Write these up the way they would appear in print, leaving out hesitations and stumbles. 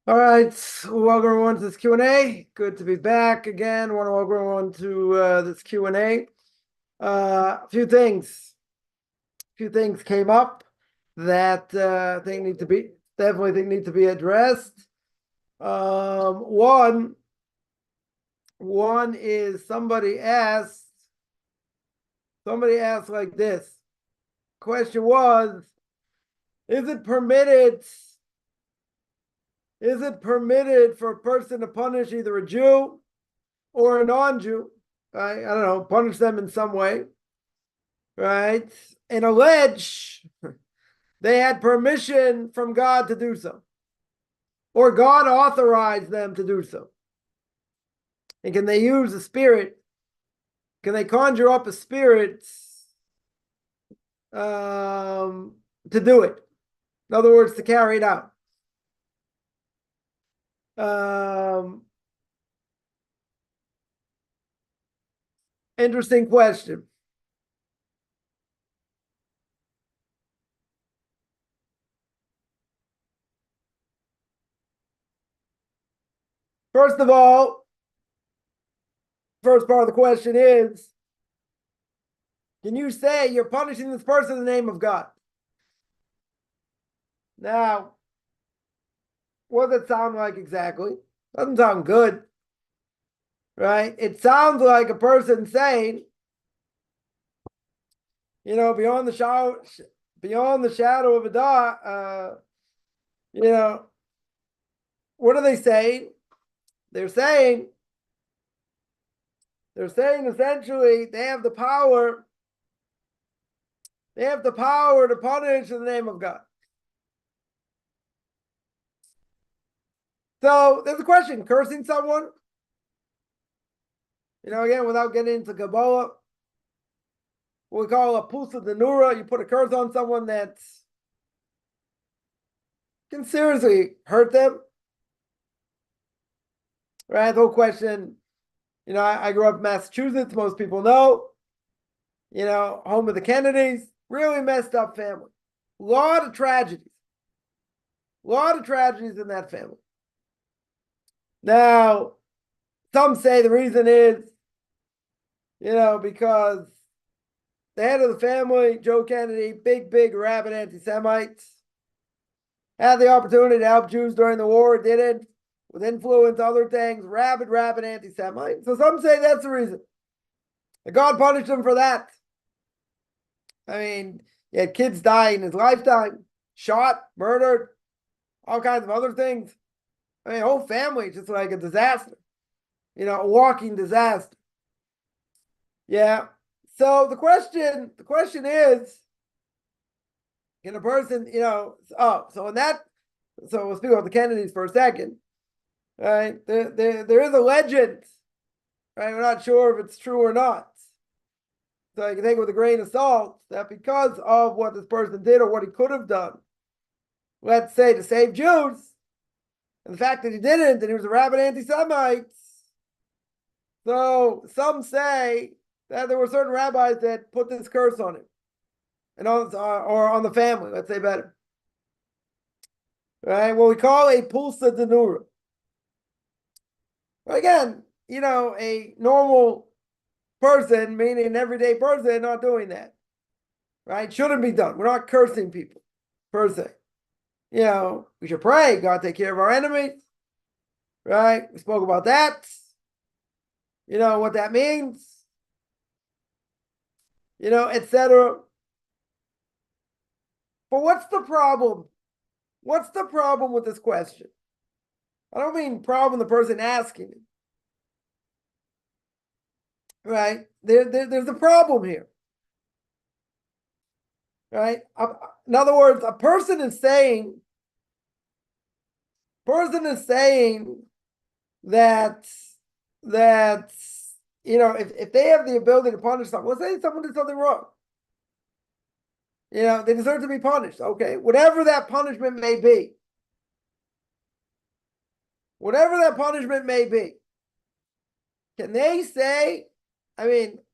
All right, welcome everyone to this Q&A. Good to be back again. Want to welcome everyone to this Q&A. A few things came up that think need to be addressed. One is somebody asked like this. Question was, is it permitted for a person to punish either a Jew or a non-Jew? Right? I don't know, punish them in some way, right? And allege they had permission from God to do so, or God authorized them to do so. And can they use a spirit? Can they conjure up a spirit to do it? In other words, to carry it out. Interesting question. First of all, first part of the question is, can you say you're punishing this person in the name of God? Now, what does it sound like exactly? Doesn't sound good, right? It sounds like a person saying, beyond the shadow of a doubt, what are they saying? They're saying essentially they have the power to punish in the name of God. So there's a question: cursing someone, again, without getting into Kabbalah, what we call a pulsa denura. You put a curse on someone that can seriously hurt them, right? The whole question, I grew up in Massachusetts. Most people know, home of the Kennedys, really messed up family. A lot of tragedies in that family. Now, some say the reason is, because the head of the family, Joe Kennedy, big rabid anti-Semites, had the opportunity to help Jews during the war, didn't, with influence, other things, rabid anti-Semite. So some say that's the reason. And God punished him for that. I mean, he had kids die in his lifetime, shot, murdered, all kinds of other things. I mean, whole family is just like a disaster, a walking disaster. Yeah. So the question is, can a person, so we'll speak about the Kennedys for a second, right? There is a legend, right? We're not sure if it's true or not. So you can take it with a grain of salt that because of what this person did or what he could have done, let's say to save Jews, and the fact that he didn't, and he was a rabid anti-Semite. So some say that there were certain rabbis that put this curse on him, and or on the family, let's say better. Right? What we call a pulsa denura. But again, a normal person, meaning an everyday person, not doing that. Right? Shouldn't be done. We're not cursing people, per se. We should pray, God take care of our enemies. Right? We spoke about that. What that means. Etc. But what's the problem? What's the problem with this question? I don't mean problem the person asking it. Right? There's a problem here. Right? In other words, a person is saying that if they have the ability to punish someone, let's say someone did something wrong. They deserve to be punished. Okay, whatever that punishment may be. Can they say,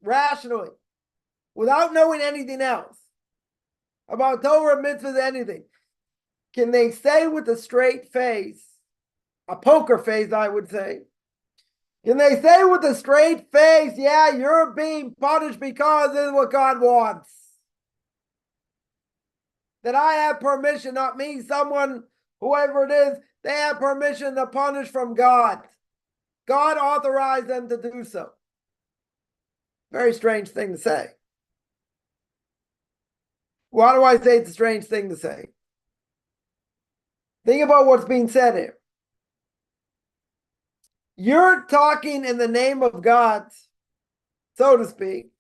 rationally, without knowing anything else about Torah, mitzvahs, anything, can they say with a straight face a poker face, I would say. Can they say with a straight face, yeah, you're being punished because this is what God wants? That I have permission, not me, someone, whoever it is, they have permission to punish from God. God authorized them to do so. Very strange thing to say. Why do I say it's a strange thing to say? Think about what's being said here. You're talking in the name of God, so to speak,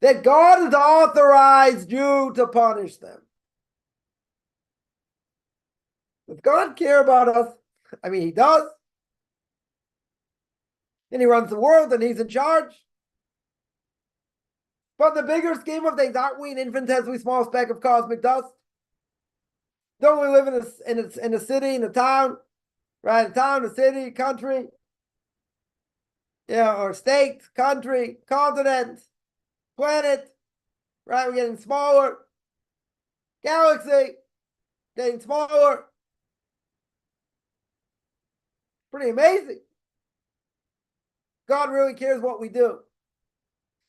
that God has authorized you to punish them. Does God care about us? I mean, he does. And he runs the world and he's in charge. But in the bigger scheme of things, aren't we an infinitesimally small speck of cosmic dust? Don't we live in a city, in a town, right? A town, a city, country, or state, country, continent, planet, right? We're getting smaller. Galaxy, getting smaller. Pretty amazing. God really cares what we do.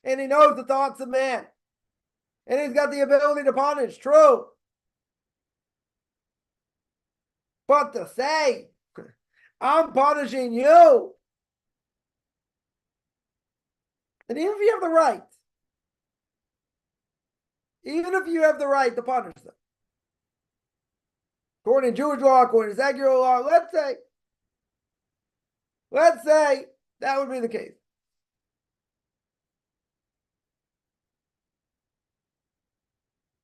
And he knows the thoughts of man. And he's got the ability to punish, true. But to say, I'm punishing you, and even if you have the right, to punish them, according to Jewish law, according to secular law, let's say that would be the case.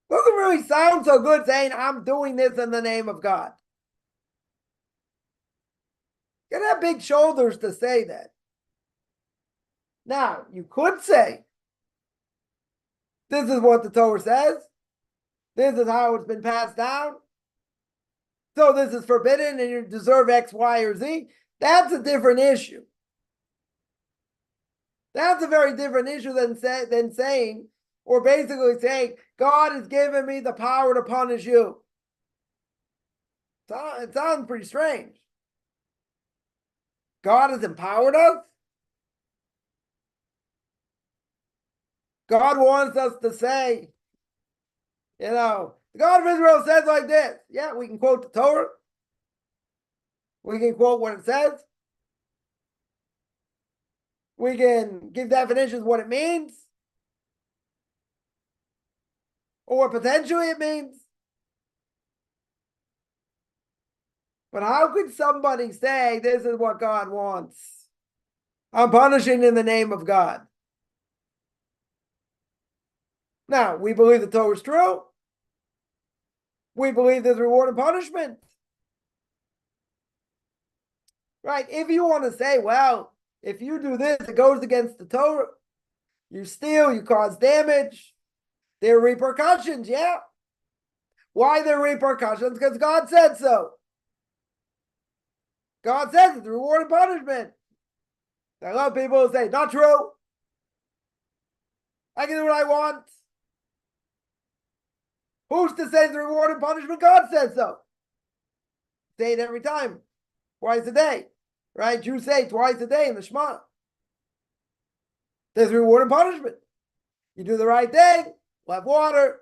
Doesn't really sound so good saying, I'm doing this in the name of God. You gotta have big shoulders to say that. Now, you could say, this is what the Torah says. This is how it's been passed down. So this is forbidden and you deserve X, Y, or Z. That's a different issue. That's a very different issue than saying, or basically saying, God has given me the power to punish you. It sounds pretty strange. God has empowered us. God wants us to say, the God of Israel says like this. Yeah, we can quote the Torah. We can quote what it says. We can give definitions of what it means. Or what potentially it means. But how could somebody say this is what God wants? I'm punishing in the name of God. Now, we believe the Torah is true. We believe there's reward and punishment. Right? If you want to say, well, if you do this, it goes against the Torah. You steal, you cause damage. There are repercussions, yeah. Why there are repercussions? Because God said so. God says it's reward and punishment. A lot of people say, not true. I can do what I want. Who's to say the reward and punishment? God says so. Say it every time. Twice a day. Right? Jews say twice a day in the Shema. There's reward and punishment. You do the right thing, we'll have water,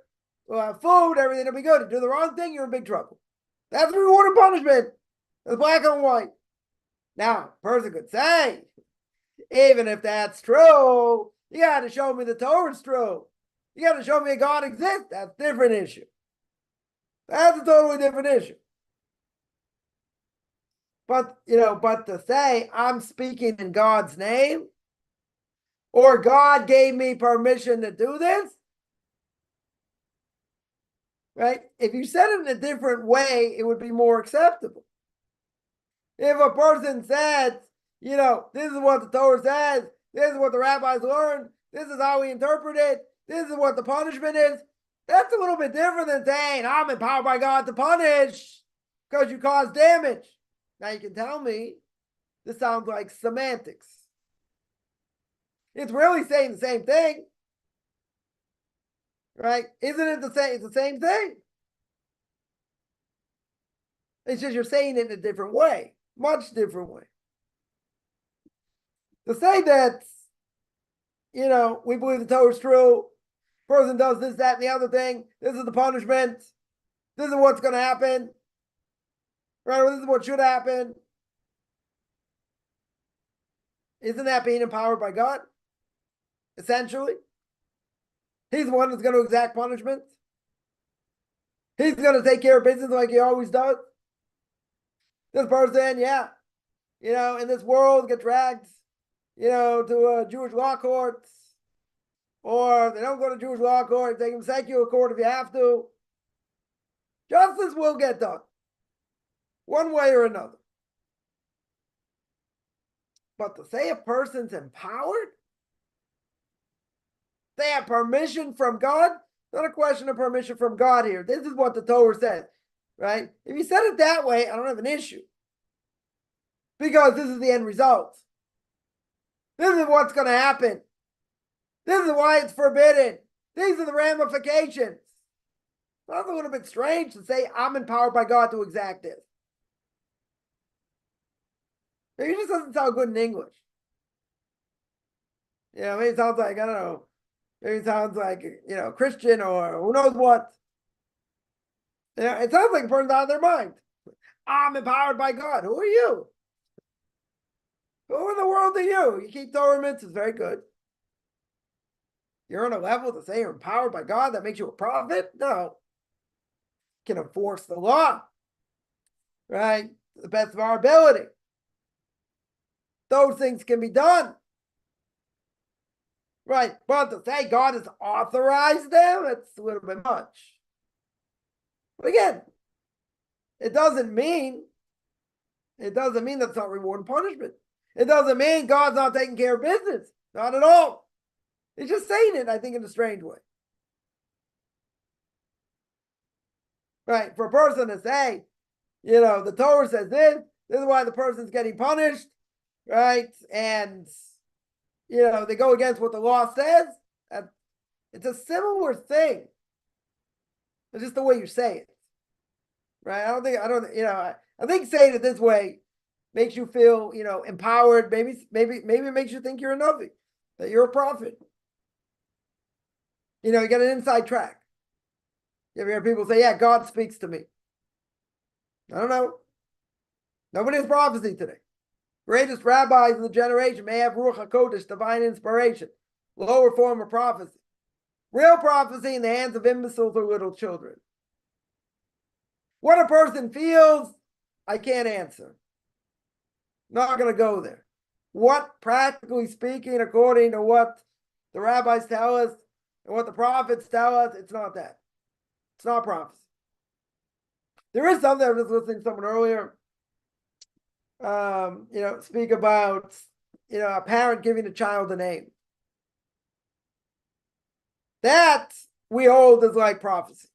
we'll have food, everything will be good. You do the wrong thing, you're in big trouble. That's the reward and punishment. It's black and white. Now, a person could say, even if that's true, you got to show me the Torah's true. You got to show me God exists. That's a different issue. That's a totally different issue. But, but to say I'm speaking in God's name, or God gave me permission to do this, right? If you said it in a different way, it would be more acceptable. If a person said, this is what the Torah says, this is what the rabbis learned, this is how we interpret it, this is what the punishment is, that's a little bit different than saying, I'm empowered by God to punish because you caused damage. Now you can tell me, this sounds like semantics. It's really saying the same thing. Right? Isn't it the same? It's the same thing. It's just you're saying it in a different way, much different way. To say that, we believe the Torah is true, person does this, that, and the other thing, this is the punishment, this is what's going to happen, right? This is what should happen. Isn't that being empowered by God? Essentially. He's the one that's going to exact punishment. He's going to take care of business like he always does. This person, in this world get dragged, to a Jewish law court, or they don't go to Jewish law court, take them to secular court if you have to. Justice will get done, one way or another. But to say a person's empowered, they have permission from God, not a question of permission from God here. This is what the Torah says, right? If you said it that way, I don't have an issue. Because this is the end result. This is what's going to happen. This is why it's forbidden. These are the ramifications. That's a little bit strange to say I'm empowered by God to exact this. Maybe it just doesn't sound good in English. Maybe it sounds like, I don't know, maybe it sounds like, Christian or who knows what. It sounds like a person's out of their mind. I'm empowered by God. Who are you? Who in the world are you? You keep Torah mitzvahs, very good. You're on a level to say you're empowered by God that makes you a prophet? No. You can enforce the law, right? To the best of our ability. Those things can be done. Right, but to say God has authorized them, it's a little bit much. But again, it doesn't mean that's not reward and punishment. It doesn't mean God's not taking care of business. Not at all. He's just saying it, I think, in a strange way. Right, for a person to say, the Torah says this is why the person's getting punished, right? And, they go against what the law says. It's a similar thing. It's just the way you say it. Right? I think saying it this way makes you feel, empowered. Maybe it makes you think you're a Navi, that you're a prophet. You get an inside track. You ever hear people say, yeah, God speaks to me? I don't know. Nobody has prophecy today. Greatest rabbis of the generation may have Ruach HaKodesh, divine inspiration, lower form of prophecy. Real prophecy in the hands of imbeciles or little children. What a person feels, I can't answer. Not going to go there. What, practically speaking, according to what the rabbis tell us and what the prophets tell us, it's not that. It's not prophecy. There is something, I was just listening to someone earlier, speak about, a parent giving a child a name. That we hold as like prophecy.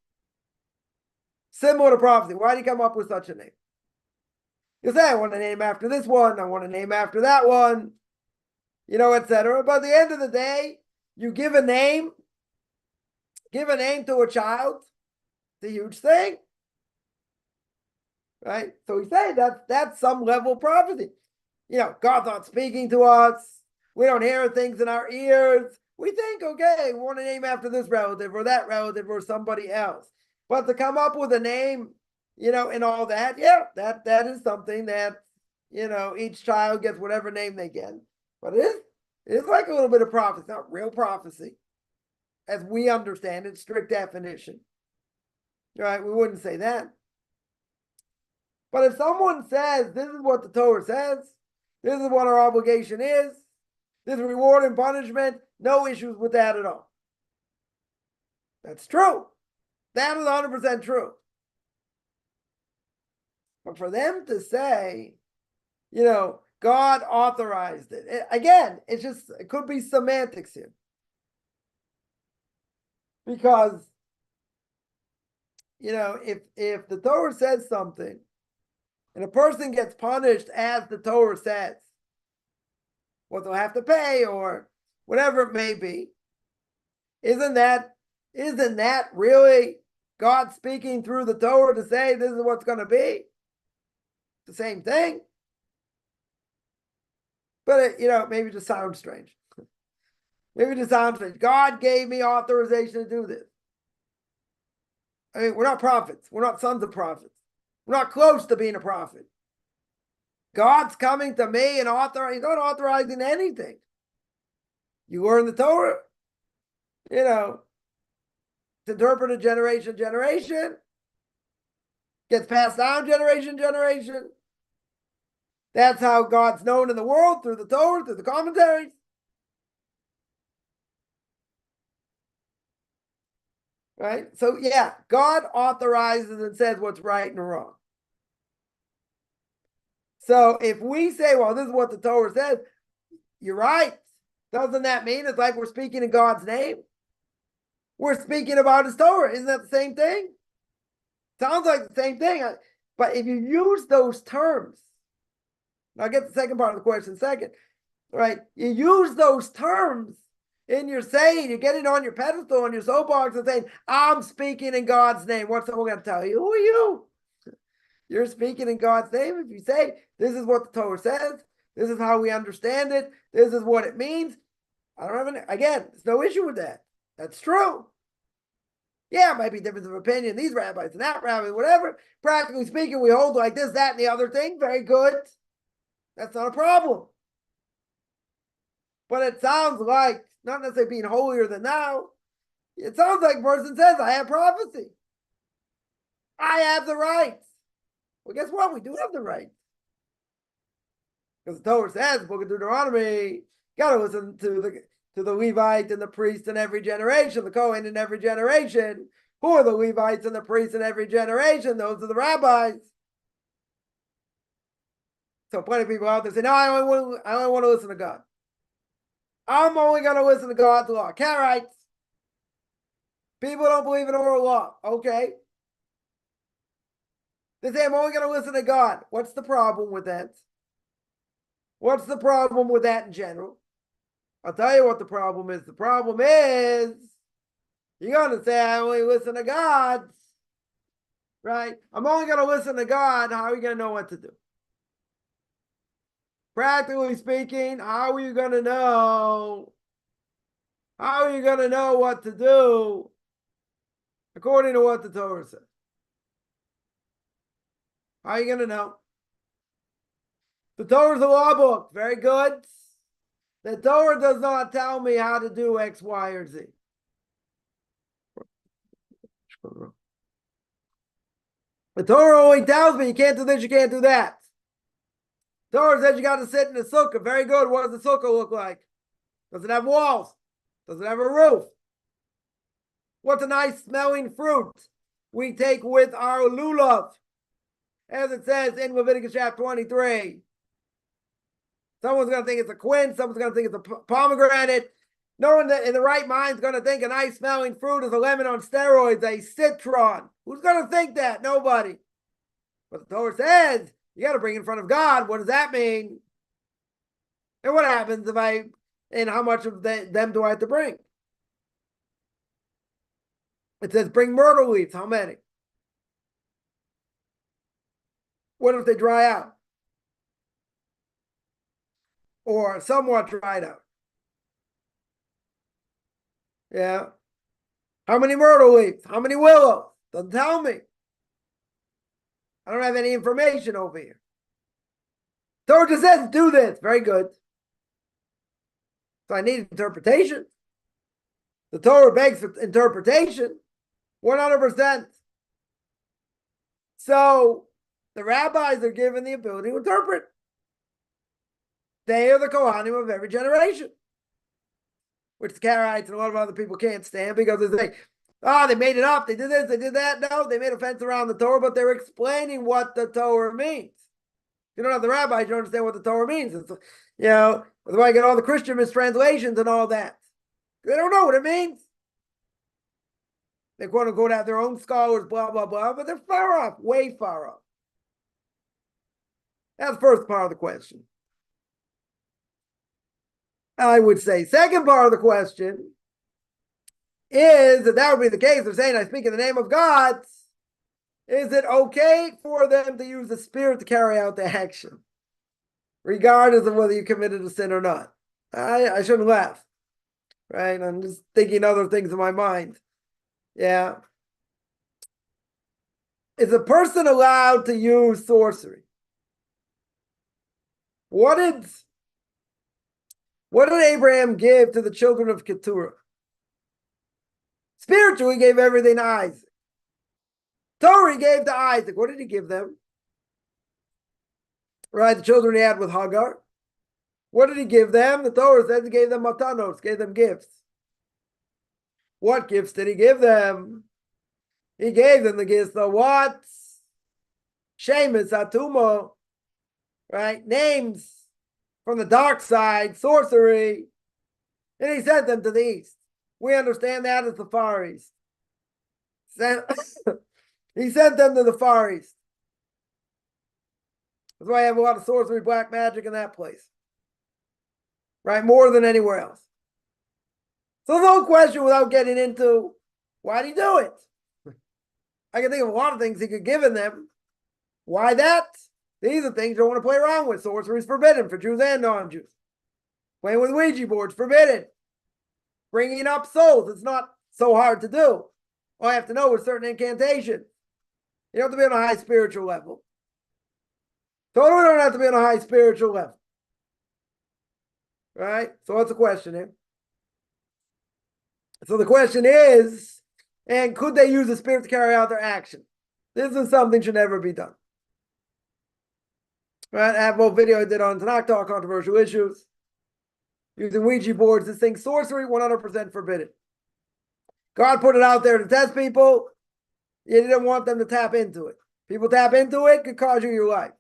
Similar to prophecy. Why do you come up with such a name? You say, I want a name after this one, I want a name after that one, etc. But at the end of the day, you give a name to a child, it's a huge thing. Right? So we say that's some level of prophecy. God's not speaking to us. We don't hear things in our ears. We think, okay, we want a name after this relative or that relative or somebody else. But to come up with a name, and all that, that is something that, each child gets whatever name they get. But it is like a little bit of prophecy, not real prophecy, as we understand it, strict definition. Right? We wouldn't say that. But if someone says, this is what the Torah says, this is what our obligation is, this is reward and punishment, no issues with that at all. That's true. That is 100% true. But for them to say, God authorized it, again, it could be semantics here. Because, if the Torah says something, and a person gets punished as the Torah says, what they'll have to pay or whatever it may be, isn't that really God speaking through the Torah to say this is what's going to be? the same thing. But maybe it just sounds strange. Maybe it just sounds strange. God gave me authorization to do this. I mean, we're not prophets. We're not sons of prophets. We're not close to being a prophet. God's coming to me and he's not authorizing anything. You learn the Torah, it's interpreted generation to generation, gets passed down generation to generation. That's how God's known in the world, through the Torah, through the commentaries. Right? So, yeah, God authorizes and says what's right and wrong. So if we say, well, this is what the Torah says, you're right. Doesn't that mean it's like we're speaking in God's name? We're speaking about his Torah. Isn't that the same thing? Sounds like the same thing. But if you use those terms, I'll get the second part of the question second, right? You use those terms in your saying, you're getting on your pedestal, on your soapbox and saying, I'm speaking in God's name. What's someone going to tell you? Who are you? You're speaking in God's name. If you say, this is what the Torah says, this is how we understand it, this is what it means, I don't have again, there's no issue with that. That's true. Yeah, it might be difference of opinion, these rabbis and that rabbi, whatever. Practically speaking, we hold like this, that, and the other thing. Very good. That's not a problem. But it sounds like, not necessarily being holier than thou, it sounds like a person says, I have prophecy. I have the rights. Well, guess what? We do have the rights. Because the Torah says, Book of Deuteronomy, you got to listen to the Levite and the priest in every generation, the Kohen in every generation. Who are the Levites and the priests in every generation? Those are the rabbis. So plenty of people out there say, no, I only want to listen to God. I'm only going to listen to God's law. Karaites. People don't believe in oral law. Okay. They say, I'm only going to listen to God. What's the problem with that? What's the problem with that in general? I'll tell you what the problem is. The problem is, you're going to say, I only listen to God. Right? I'm only going to listen to God. How are you going to know what to do? Practically speaking, how are you going to know? How are you going to know what to do according to what the Torah says? How are you going to know? The Torah is a law book. Very good. The Torah does not tell me how to do X, Y, or Z. The Torah only tells me you can't do this, you can't do that. The Torah says you got to sit in the sukkah. Very good. What does the sukkah look like? Does it have walls? Does it have a roof? What's a nice smelling fruit we take with our lulav? As it says in Leviticus chapter 23. Someone's going to think it's a quince. Someone's going to think it's a pomegranate. No one in the right mind is going to think a nice smelling fruit is a lemon on steroids, a citron. Who's going to think that? Nobody. But the Torah says you got to bring it in front of God. What does that mean? And what happens and how much of them do I have to bring? It says bring myrtle leaves. How many? What if they dry out? Or somewhat dried out? Yeah. How many myrtle leaves? How many willows? Doesn't tell me. I don't have any information over here. Torah just says do this. Very good. So I need interpretation. The Torah begs for interpretation. 100%. So the rabbis are given the ability to interpret. They are the Kohanim of every generation. Which the Karaites and a lot of other people can't stand because they say, they made it up, they did this, they did that. No, they made a fence around the Torah, but they're explaining what the Torah means. If you don't have the rabbis, you don't understand what the Torah means. It's, that's why I get all the Christian mistranslations and all that. They don't know what it means. They quote unquote have their own scholars, blah, blah, blah, but they're far off, way far off. That's the first part of the question. I would say second part of the question is that would be the case. They're saying I speak in the name of God. is it okay for them to use the spirit to carry out the action, regardless of whether you committed a sin or not? I shouldn't laugh, right? I'm just thinking other things in my mind. Yeah. Is a person allowed to use sorcery? What did Abraham give to the children of Keturah? Spiritually, he gave everything to Isaac. Torah he gave to Isaac. What did he give them? Right, the children he had with Hagar. What did he give them? The Torah says he gave them matanos, gave them gifts. What gifts did he give them? He gave them the gifts of what? Shemus, Atumo, right? Names from the dark side, sorcery. And he sent them to the east. We understand that as the Far East. He sent them to the Far East. That's why I have a lot of sorcery, black magic in that place. Right? More than anywhere else. So no question without getting into why did he do it? I can think of a lot of things he could have given them. Why that? These are things you don't want to play around with. Sorcery is forbidden for Jews and non-Jews. Playing with Ouija boards, forbidden. Bringing up souls, it's not so hard to do. All I have to know is certain incantation. You don't have to be on a high spiritual level. Totally don't have to be on a high spiritual level. Right? So what's the question here? So the question is, and could they use the spirit to carry out their action? This is something should never be done. Right? I have a video I did on Tanakh Talk, controversial issues. Using Ouija boards, this thing sorcery, 100% forbidden. God put it out there to test people. He didn't want them to tap into it. People tap into it, could cause you your life.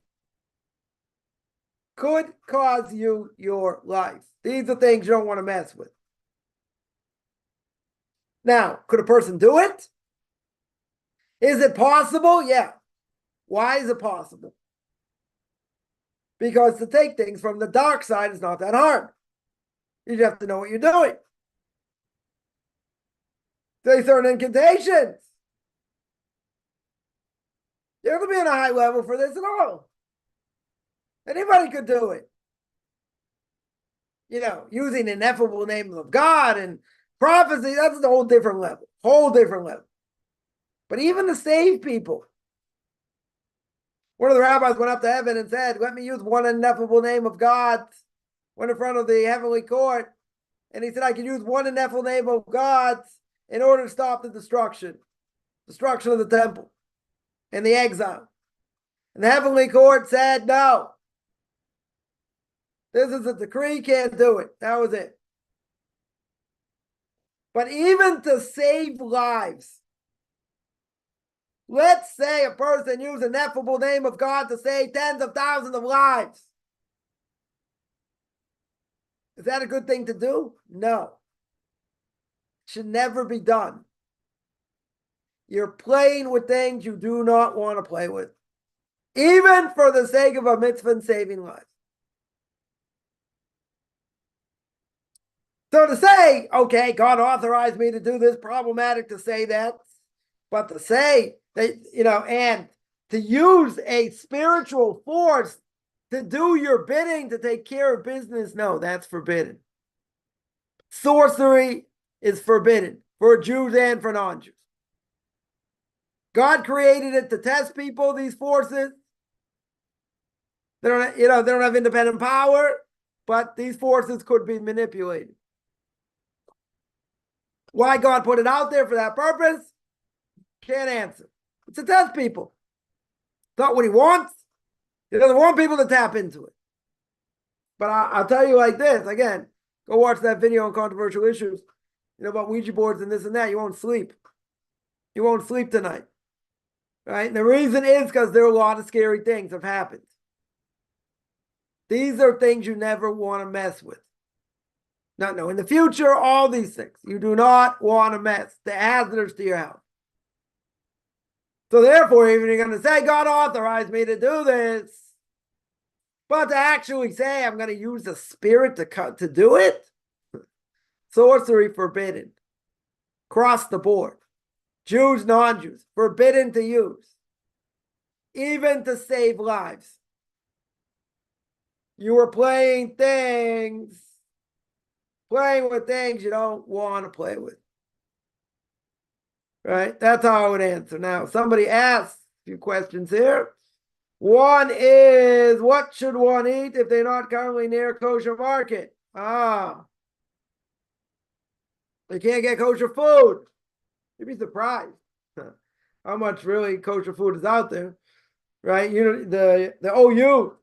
Could cause you your life. These are things you don't want to mess with. Now, could a person do it? Is it possible? Yeah. Why is it possible? Because to take things from the dark side is not that hard. You just have to know what you're doing. Say certain incantations. You don't have to be on a high level for this at all. Anybody could do it. You know, using the ineffable name of God and prophecy, that's a whole different level. Whole different level. But even to save people. One of the rabbis went up to heaven and said, let me use one ineffable name of God. Went in front of the heavenly court. And he said, I can use one ineffable name of God in order to stop the destruction of the temple and the exile. And the heavenly court said, no. This is a decree, can't do it. That was it. But even to save lives, let's say a person used an ineffable name of God to save tens of thousands of lives. Is that a good thing to do? No. Should never be done. You're playing with things you do not want to play with. Even for the sake of a mitzvah and saving lives. So to say, okay, God authorized me to do this, problematic to say that. But to say that, and to use a spiritual force to do your bidding, to take care of business, no, that's forbidden. Sorcery is forbidden for Jews and for non-Jews. God created it to test people, these forces. They don't have independent power, but these forces could be manipulated. Why God put it out there for that purpose? Can't answer. It's to test people. It's not what he wants. He doesn't want people to tap into it. But I'll tell you like this, again, go watch that video on controversial issues, about Ouija boards and this and that. You won't sleep. You won't sleep tonight. Right? And the reason is because there are a lot of scary things have happened. These are things you never want to mess with. No, in the future, all these things. You do not want to mess. They're hazardous to your health. So therefore, even you're going to say, God authorized me to do this, but to actually say, I'm going to use the spirit to do it, sorcery forbidden. Across the board. Jews, non-Jews, forbidden to use. even to save lives. You were playing with things you don't want to play with. Right? That's how I would answer. Now, somebody asked a few questions here. One is, what should one eat if they're not currently near a kosher market? They can't get kosher food. You'd be surprised how much really kosher food is out there, right? The OU,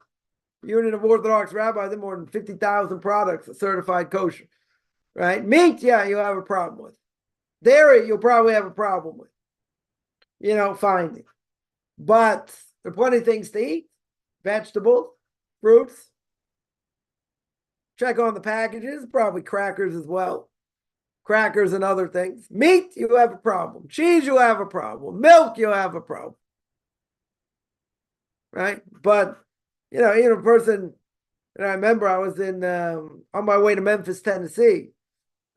Union of Orthodox Rabbis, there are more than 50,000 products certified kosher, right? Meat, yeah, you'll have a problem with. Dairy, you'll probably have a problem with, finding. But there are plenty of things to eat. Vegetables, fruits. Check on the packages, probably crackers as well. Crackers and other things. Meat, you have a problem. Cheese, you have a problem. Milk, you have a problem. Right? But, even a person, I remember I was on my way to Memphis, Tennessee,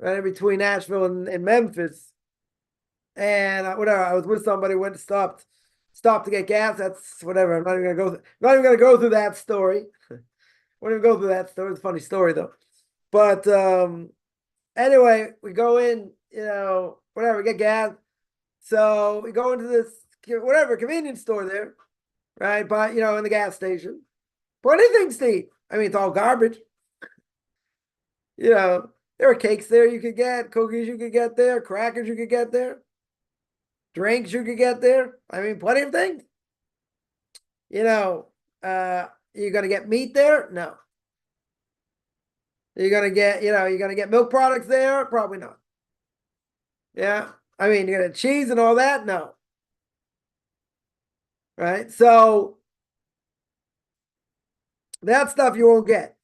right in between Nashville and Memphis. And I was with somebody, stopped to get gas. That's whatever. I'm not even gonna go through that story. Won't even go through that story. It's a funny story though. But anyway, we go in, whatever, get gas. So we go into this convenience store there, right? But in the gas station. Plenty of things to eat. I mean, it's all garbage. There are cakes there you could get, cookies you could get there, crackers you could get there, drinks you could get there. I mean, plenty of things. You're gonna get meat there? No. You're gonna get milk products there? Probably not. Yeah. I mean, you're gonna cheese and all that? No. Right? So that stuff you won't get.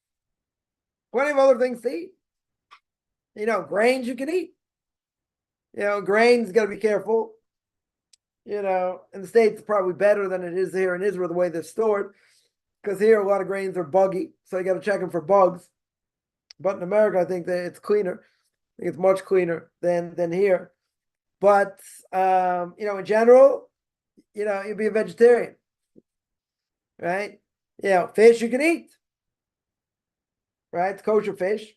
Plenty of other things to eat. Grains you can eat. Grains, got to be careful. In the States, it's probably better than it is here in Israel, the way they're stored. Because here, a lot of grains are buggy. So you got to check them for bugs. But in America, I think that it's cleaner. I think it's much cleaner than here. But, in general, you'd be a vegetarian. Right? Fish you can eat. Right? It's kosher fish.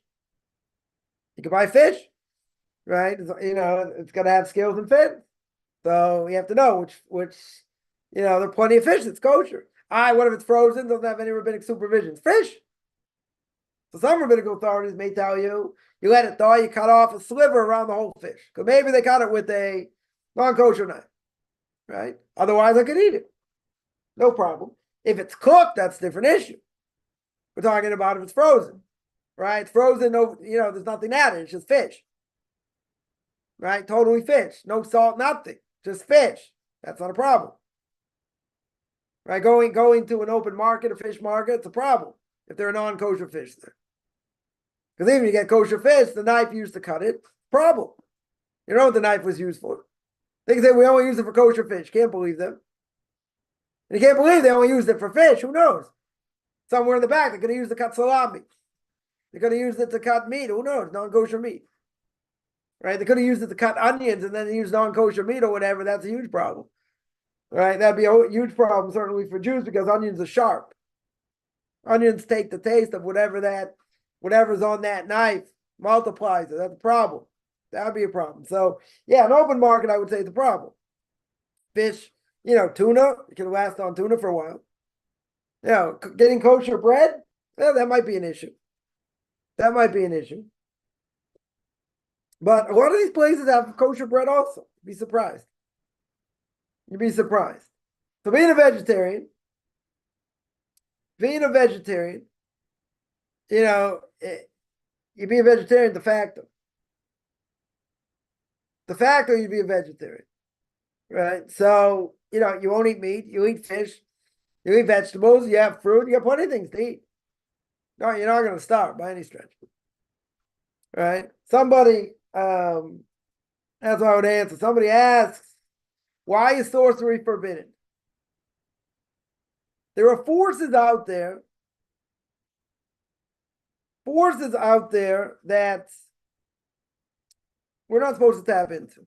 You can buy fish. Right? It's got to have scales and fins. So you have to know which there are plenty of fish that's kosher. What if it's frozen? Doesn't have any rabbinic supervision. It's fish. So some rabbinical authorities may tell you, you let it thaw, you cut off a sliver around the whole fish. Because maybe they cut it with a non-kosher knife. Right? Otherwise, I could eat it. No problem. If it's cooked, that's a different issue. We're talking about if it's frozen. Right? It's frozen, there's nothing added. It's just fish. Right? Totally fish. No salt, nothing. Just fish. That's not a problem. Right? Going to an open market, a fish market, it's a problem if there are non-kosher fish there. Because even if you get kosher fish, the knife used to cut it, problem. You know what the knife was used for. They can say we only use it for kosher fish. Can't believe them. And you can't believe they only used it for fish. Who knows? Somewhere in the back, they could have used it to cut salami. They could have used it to cut meat. Who knows? Non-kosher meat. Right? They could have used it to cut onions and then they use non-kosher meat or whatever. That's a huge problem. Right? That'd be a huge problem, certainly for Jews, because onions are sharp. Onions take the taste of whatever's on that knife, multiplies it. That's a problem. That'd be a problem. So, yeah, an open market, I would say, is a problem. Fish, tuna, you can last on tuna for a while. Getting kosher bread, that might be an issue. That might be an issue. But a lot of these places have kosher bread also. You'd be surprised. You'd be surprised. So being a vegetarian, you'd be a vegetarian de facto. De facto, you'd be a vegetarian. Right? So, you won't eat meat, you eat fish, you eat vegetables, you have fruit, you have plenty of things to eat. No, you're not going to starve by any stretch. Right? Somebody, that's what I would answer. Somebody asks, why is sorcery forbidden? There are forces out there that we're not supposed to tap into.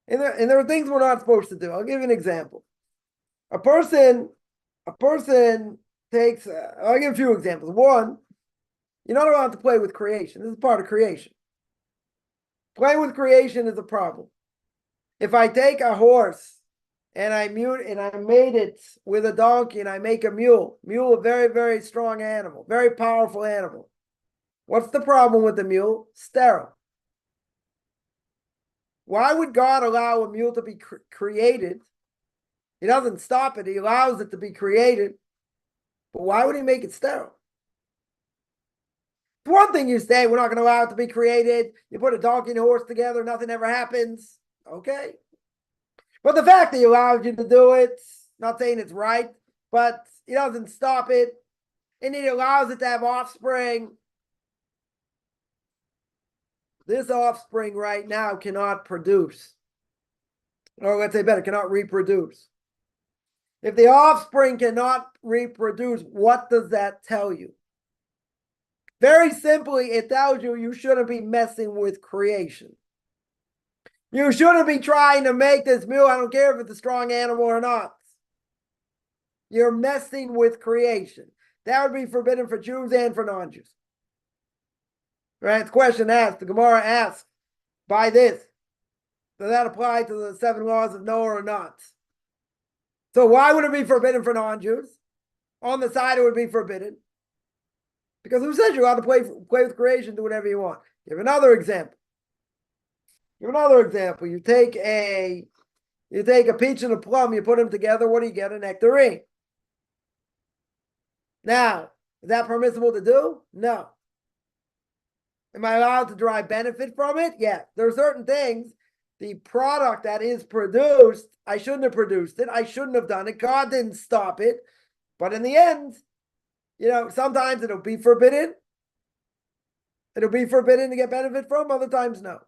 And there are things we're not supposed to do. I'll give you an example. A person takes, I'll give a few examples. One, you're not allowed to play with creation. This is part of creation. Playing with creation is a problem. If I take a horse and I made it with a donkey and I make a mule, a very, very strong animal, very powerful animal. What's the problem with the mule? Sterile. Why would God allow a mule to be created? He doesn't stop it. He allows it to be created. But why would he make it sterile? It's one thing you say, we're not going to allow it to be created. You put a donkey and a horse together, nothing ever happens. Okay. But the fact that he allows you to do it, not saying it's right, but he doesn't stop it. And he allows it to have offspring. This offspring right now cannot produce. Or let's say better, cannot reproduce. If the offspring cannot reproduce, what does that tell you? Very simply, it tells you you shouldn't be messing with creation. You shouldn't be trying to make this mule, I don't care if it's a strong animal or not. You're messing with creation. That would be forbidden for Jews and for non-Jews. Right? It's a question asked. The Gemara asks, by this, does that apply to the 7 laws of Noah or not? So why would it be forbidden for non-Jews? On the side, it would be forbidden. Because who says you're allowed to play with creation, do whatever you want? Give another example. You take a peach and a plum, you put them together, what do you get? A nectarine. Now, is that permissible to do? No. Am I allowed to derive benefit from it? Yes. There are certain things, the product that is produced, I shouldn't have produced it. I shouldn't have done it. God didn't stop it. But in the end, sometimes it'll be forbidden. It'll be forbidden to get benefit from. Other times, no.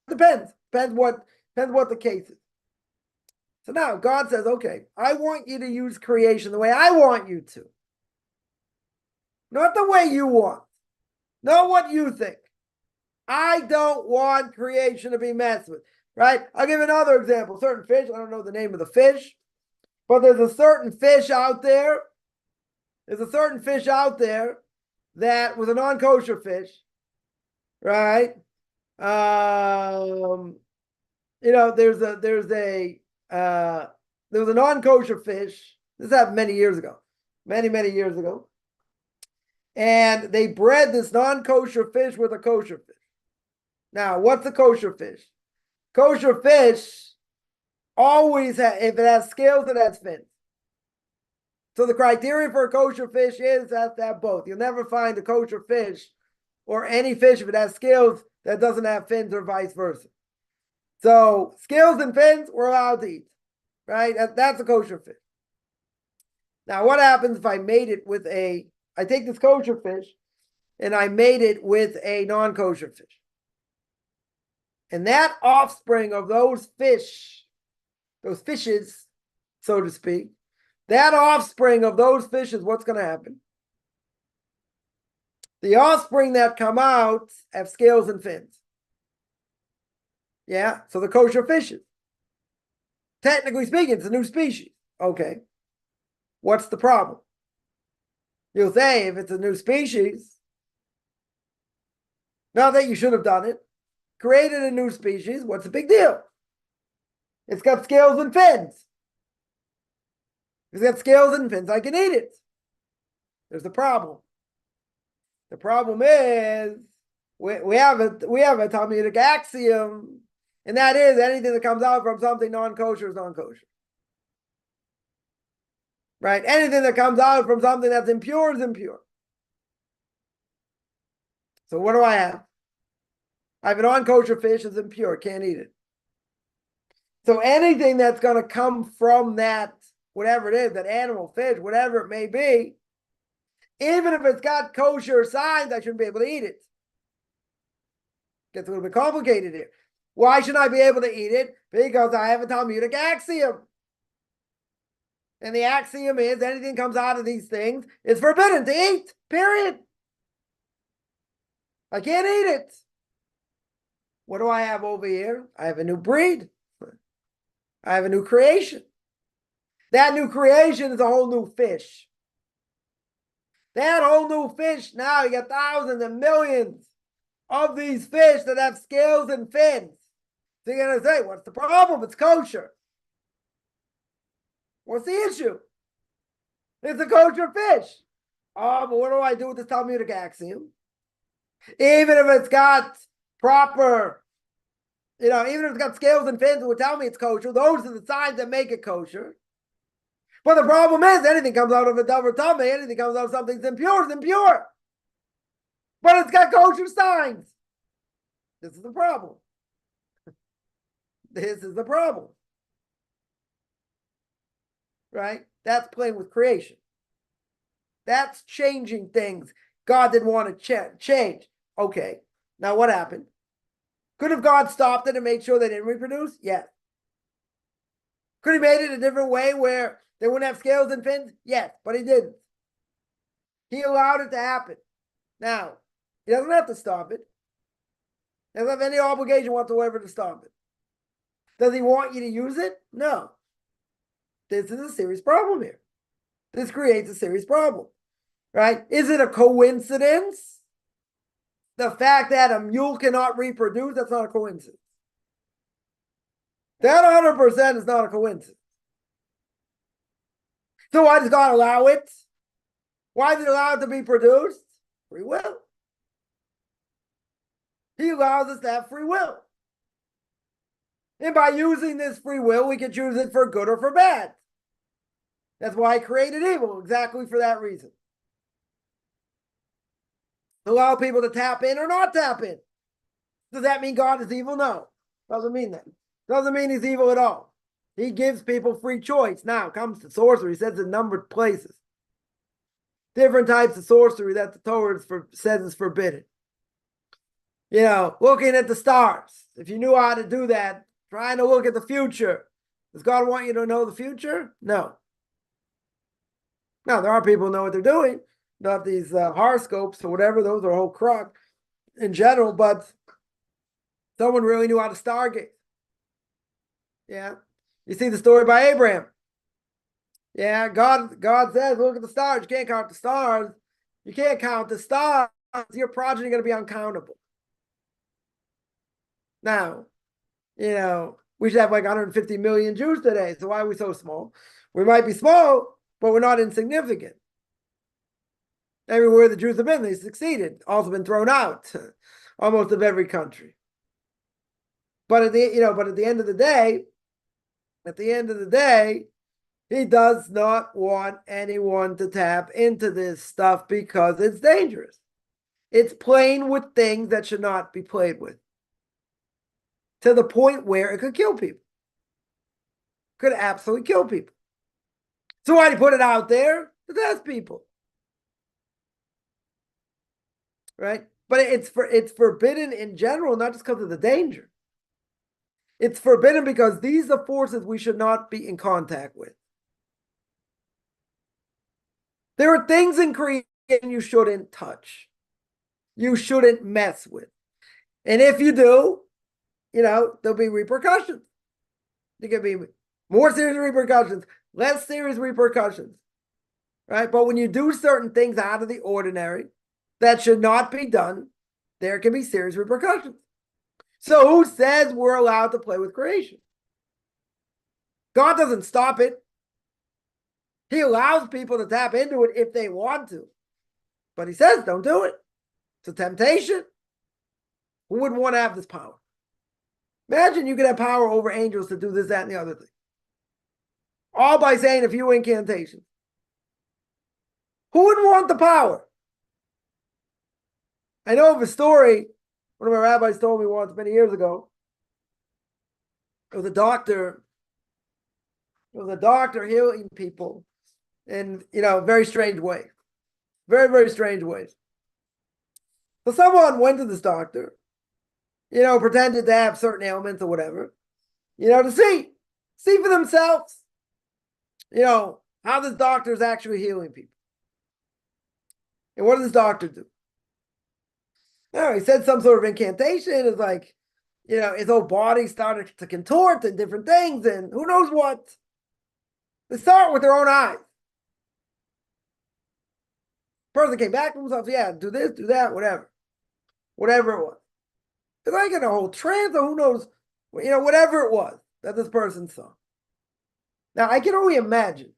Depends what the case is. So now God says, okay, I want you to use creation the way I want you to. Not the way you want. Not what you think. I don't want creation to be messed with, right? I'll give another example. Certain fish, I don't know the name of the fish, but there's a certain fish out there. There's a certain fish out there that was a non-kosher fish, right? There was a non-kosher fish. This happened many years ago, many years ago. And they bred this non-kosher fish with a kosher fish. Now, what's a kosher fish? Kosher fish always if it has scales, it has fins. So the criteria for a kosher fish is that to have both. You'll never find a kosher fish or any fish if it has scales that doesn't have fins or vice versa. So scales and fins we're allowed to eat, right? That's a kosher fish. Now, what happens if I take this kosher fish and I made it with a non-kosher fish? And that offspring of those fishes, so to speak, that offspring of those fishes, what's going to happen? The offspring that come out have scales and fins. Yeah, so the kosher fishes. Technically speaking, it's a new species. Okay. What's the problem? You'll say if it's a new species, not that you should have done it, created a new species, what's the big deal? It's got scales and fins. If it's got scales and fins, I can eat it. There's the problem. The problem is we have a Talmudic axiom, and that is anything that comes out from something non-kosher is non-kosher. Right? Anything that comes out from something that's impure is impure. So what do I have? I have a non-kosher fish that's impure, can't eat it. So anything that's going to come from that, whatever it is, that animal, fish, whatever it may be, even if it's got kosher signs, I shouldn't be able to eat it. Gets a little bit complicated here. Why should I be able to eat it? Because I have a Talmudic axiom. And the axiom is anything comes out of these things is forbidden to eat, period. I can't eat it. What do I have over here? I have a new breed. I have a new creation. That new creation is a whole new fish. That whole new fish, now you got thousands and millions of these fish that have scales and fins. So you're going to say, what's the problem? It's kosher. What's the issue? It's a kosher fish. Oh, but what do I do with this Talmudic axiom? Even if it's got proper, even if it's got scales and fins, it would tell me it's kosher. Those are the signs that make it kosher. But the problem is, anything comes out of a davar tamei, anything comes out of something that's impure is impure. But it's got kosher signs. This is the problem. This is the problem. Right? That's playing with creation. That's changing things God didn't want to change. Okay, now what happened? Could have God stopped it and made sure they didn't reproduce? Yes. Could he made it a different way where they wouldn't have scales and fins? Yes, but he didn't. He allowed it to happen. Now, he doesn't have to stop it. He doesn't have any obligation whatsoever to stop it. Does he want you to use it? No. This is a serious problem here. This creates a serious problem, right? Is it a coincidence? The fact that a mule cannot reproduce, that's not a coincidence. That 100% is not a coincidence. So why does God allow it? Why does he allow it to be produced? Free will. He allows us to have free will. And by using this free will, we can choose it for good or for bad. That's why he created evil, exactly for that reason. To allow people to tap in or not tap in. Does that mean God is evil? No. Doesn't mean that. Doesn't mean he's evil at all. He gives people free choice. Now, it comes to sorcery. He says in numbered places. Different types of sorcery that the Torah says is forbidden. Looking at the stars. If you knew how to do that, trying to look at the future. Does God want you to know the future? No. Now, there are people who know what they're doing. Not these horoscopes or whatever. Those are a whole crock in general. But someone really knew how to stargate. Yeah. You see the story by Abraham. Yeah, God says, look at the stars. You can't count the stars. You can't count the stars. Your progeny is going to be uncountable. Now, we should have like 150 million Jews today. So why are we so small? We might be small, but we're not insignificant. Everywhere the Jews have been, they succeeded. Also been thrown out, almost of every country. But at the end of the day, he does not want anyone to tap into this stuff because it's dangerous. It's playing with things that should not be played with. To the point where it could kill people. Could absolutely kill people. So why do you put it out there? To test people. Right? But it's forbidden in general, not just because of the danger. It's forbidden because these are forces we should not be in contact with. There are things in creation you shouldn't touch. You shouldn't mess with. And if you do, there'll be repercussions. There can be more serious repercussions, less serious repercussions. Right? But when you do certain things out of the ordinary that should not be done, there can be serious repercussions. So who says we're allowed to play with creation? God doesn't stop it. He allows people to tap into it if they want to. But he says, don't do it. It's a temptation. Who wouldn't want to have this power? Imagine you could have power over angels to do this, that, and the other thing. All by saying a few incantations. Who wouldn't want the power? I know of a story one of my rabbis told me once many years ago. It was a doctor healing people in, very strange ways. Very, very strange ways. So someone went to this doctor, pretended to have certain ailments or whatever, to see for themselves, how this doctor is actually healing people. And what does this doctor do? He said some sort of incantation. It's like, his whole body started to contort and different things and who knows what. They saw it with their own eyes. Person came back to himself, yeah, do this, do that, whatever. Whatever it was. It's like in a whole trance or who knows, whatever it was that this person saw. Now, I can only imagine.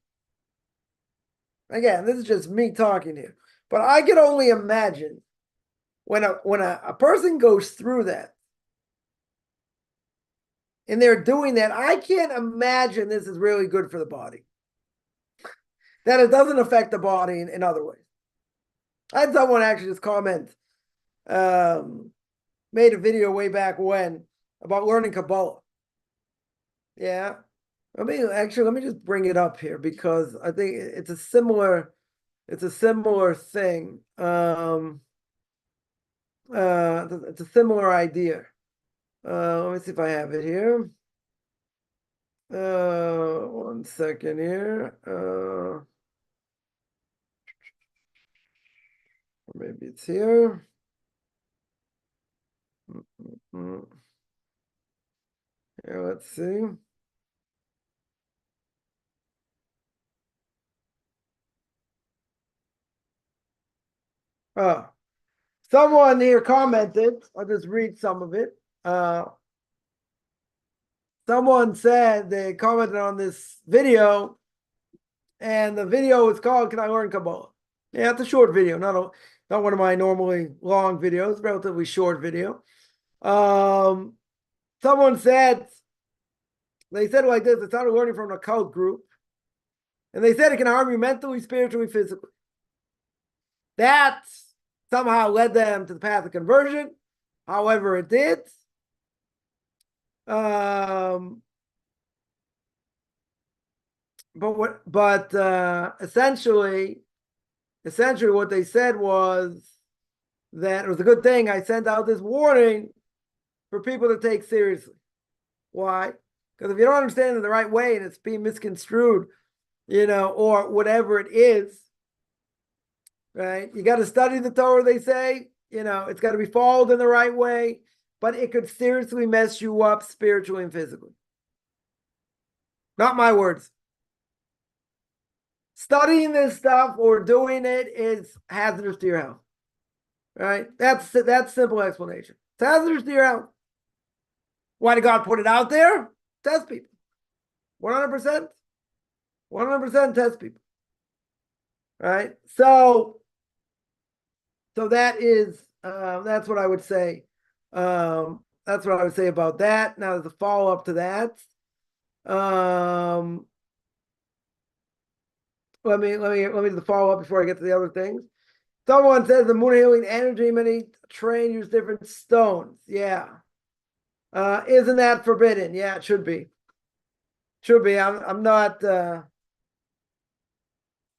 Again, this is just me talking here. But I can only imagine when a person goes through that and they're doing that, I can't imagine this is really good for the body. That it doesn't affect the body in other ways. I had someone actually just comment, made a video way back when about learning Kabbalah. Yeah. Let me just bring it up here because I think it's a similar thing. It's a similar idea. Let me see if I have it here. 1 second here. Maybe it's here. Here, let's see. Someone here commented. I'll just read some of it. Someone said they commented on this video, and the video is called "Can I Learn Kabbalah?" Yeah, it's a short video, not one of my normally long videos, relatively short video. Someone said, they said it like this: it's not a learning from an occult group, and they said it can harm you mentally, spiritually, physically. That somehow led them to the path of conversion. However, it did. But essentially what they said was that it was a good thing I sent out this warning for people to take seriously. Why? Because if you don't understand it the right way and it's being misconstrued, or whatever it is, right? You got to study the Torah, they say, it's got to be followed in the right way, but it could seriously mess you up spiritually and physically. Not my words. Studying this stuff or doing it is hazardous to your health, right? That's simple explanation. It's hazardous to your health. Why did God put it out there? Test people. 100%. 100% test people. Right? So that is, that's what I would say. That's what I would say about that. Now there's a follow-up to that. Let me do the follow-up before I get to the other things. Someone says the moon healing energy, many train use different stones. Yeah. Isn't that forbidden? Yeah, it should be. Should be. I'm not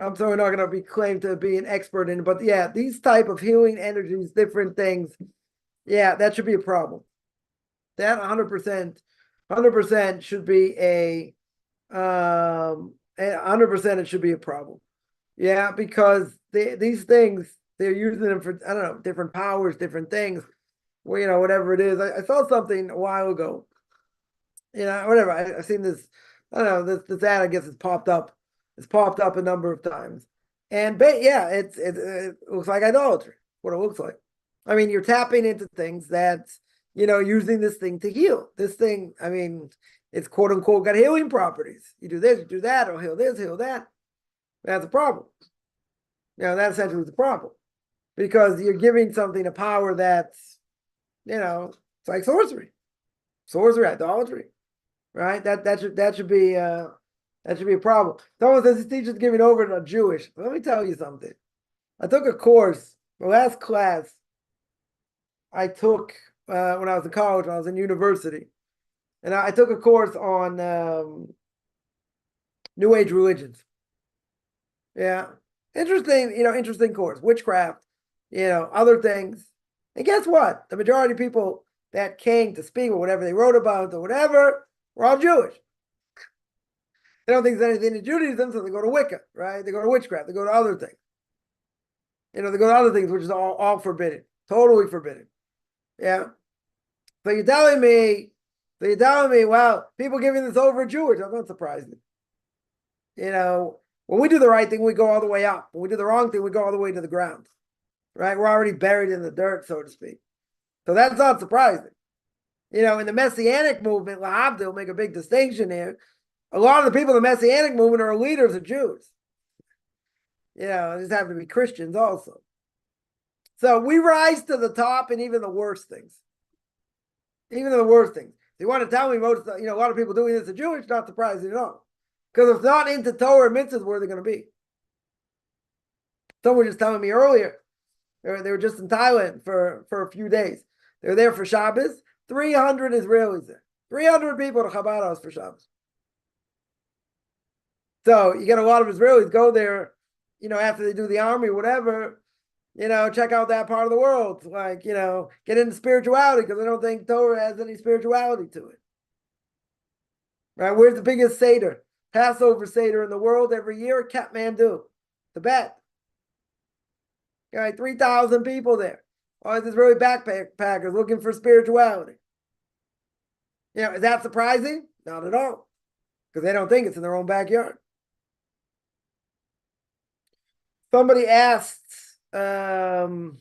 I'm certainly not going to be claimed to be an expert in it, but yeah, these type of healing energies, different things, yeah, that should be a problem. That 100% should be 100% it should be a problem. Yeah, because these things, they're using them for, I don't know, different powers, different things, well, whatever it is. I saw something a while ago, whatever. I've seen this, I don't know, this ad, I guess it's popped up. It's popped up a number of times. And yeah, it looks like idolatry, what it looks like. I mean, you're tapping into things that's, using this thing to heal. This thing, I mean, it's quote unquote got healing properties. You do this, you do that, it'll heal this, heal that. That's a problem. That essentially is the problem. Because you're giving something a power that's, it's like sorcery. Sorcery, idolatry. Right? That should be a problem. Someone says this teacher's giving over to a Jewish. Let me tell you something. I took a course, the last class I took when I was in college, when I was in university. And I took a course on New Age religions. Yeah. Interesting course. Witchcraft, other things. And guess what? The majority of people that came to speak or whatever they wrote about or whatever were all Jewish. They don't think there's anything in Judaism, so they go to Wicca, right? They go to witchcraft. They go to other things. They go to other things, which is all forbidden. Totally forbidden. Yeah. So you're telling me, well, people giving this over are Jewish. I'm not surprised. When we do the right thing, we go all the way up. When we do the wrong thing, we go all the way to the ground. Right? We're already buried in the dirt, so to speak. So that's not surprising. In the Messianic movement, Lahavdil, make a big distinction here. A lot of the people in the Messianic movement are leaders of Jews. They just happen to be Christians also. So we rise to the top in even the worst things. Even in the worst things. If you want to tell me a lot of people doing this are Jewish, not surprising at all. Because if not into Torah and mitzvahs, where are they going to be? Someone was just telling me earlier, they were just in Thailand for a few days. They were there for Shabbos. 300 Israelis there. 300 people to Chabad house for Shabbos. So you get a lot of Israelis go there, after they do the army, whatever, check out that part of the world. Like, get into spirituality because they don't think Torah has any spirituality to it. Right? Where's the biggest Seder? Passover Seder in the world every year? Kathmandu, Tibet. Right, 3,000 people there. All these Israeli backpackers looking for spirituality. Is that surprising? Not at all. Because they don't think it's in their own backyard. Somebody asked, one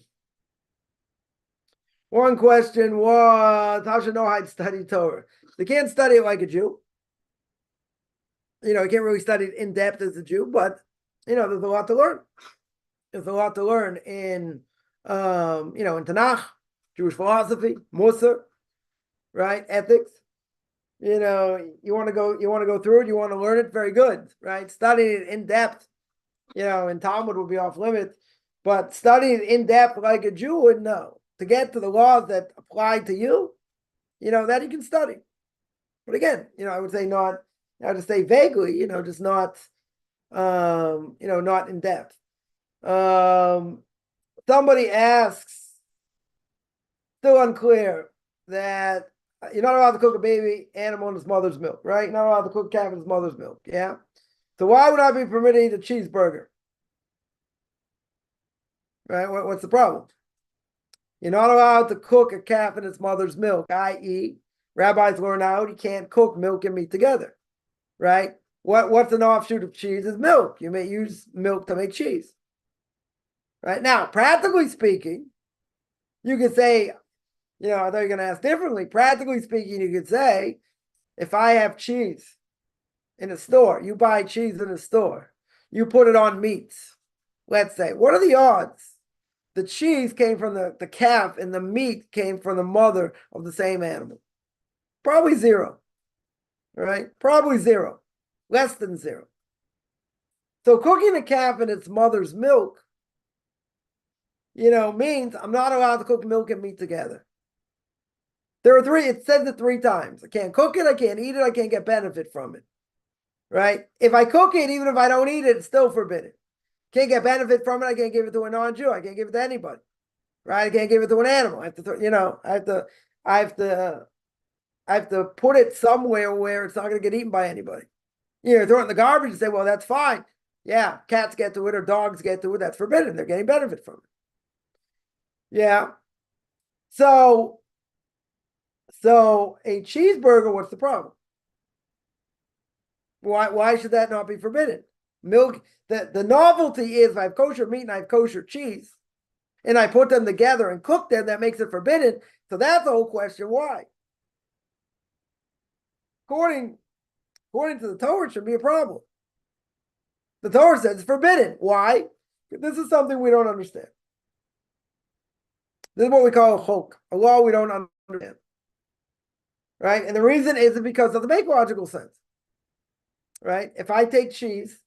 question was, how should Noahide study Torah? They can't study it like a Jew. You can't really study it in depth as a Jew, but, there's a lot to learn. There's a lot to learn in Tanakh, Jewish philosophy, Musar, right? Ethics. You want to go through it, you want to learn it, very good, right? Studying it in depth, in Talmud would be off limits, but studying it in depth like a Jew would know. To get to the laws that apply to you, that you can study. But again, I would say not, I would say vaguely, just not, not in depth. Somebody asks, still unclear, that you're not allowed to cook a baby animal in its mother's milk, right? You're not allowed to cook a calf in its mother's milk, yeah? So why would I be permitted to eat a cheeseburger? Right? What's the problem? You're not allowed to cook a calf in its mother's milk, i.e., rabbis learn out you can't cook milk and meat together, right? What's an offshoot of cheese is milk. You may use milk to make cheese. Right? Now, practically speaking, you could say, I thought you were going to ask differently. Practically speaking, you could say, if I have cheese in a store, you buy cheese in a store, you put it on meats, let's say, what are the odds? The cheese came from the calf and the meat came from the mother of the same animal. Probably zero, right? Probably zero, less than zero. So cooking a calf in its mother's milk, means I'm not allowed to cook milk and meat together. It says it 3 times. I can't cook it, I can't eat it, I can't get benefit from it, right? If I cook it, even if I don't eat it, it's still forbidden. Can't get benefit from it. I can't give it to a non-Jew. I can't give it to anybody, right? I can't give it to an animal. I have to, I have to put it somewhere where it's not going to get eaten by anybody. Throw it in the garbage and say, well, that's fine. Yeah, cats get to it or dogs get to it. That's forbidden. They're getting benefit from it. Yeah. So a cheeseburger, what's the problem? Why should that not be forbidden? Milk. The novelty is if I have kosher meat and I have kosher cheese, and I put them together and cook them, that makes it forbidden. So that's the whole question. Why? According to the Torah, it should be a problem. The Torah says it's forbidden. Why? This is something we don't understand. This is what we call a chok, a law we don't understand. Right? And the reason is because of the make logical sense. Right? If I take cheese,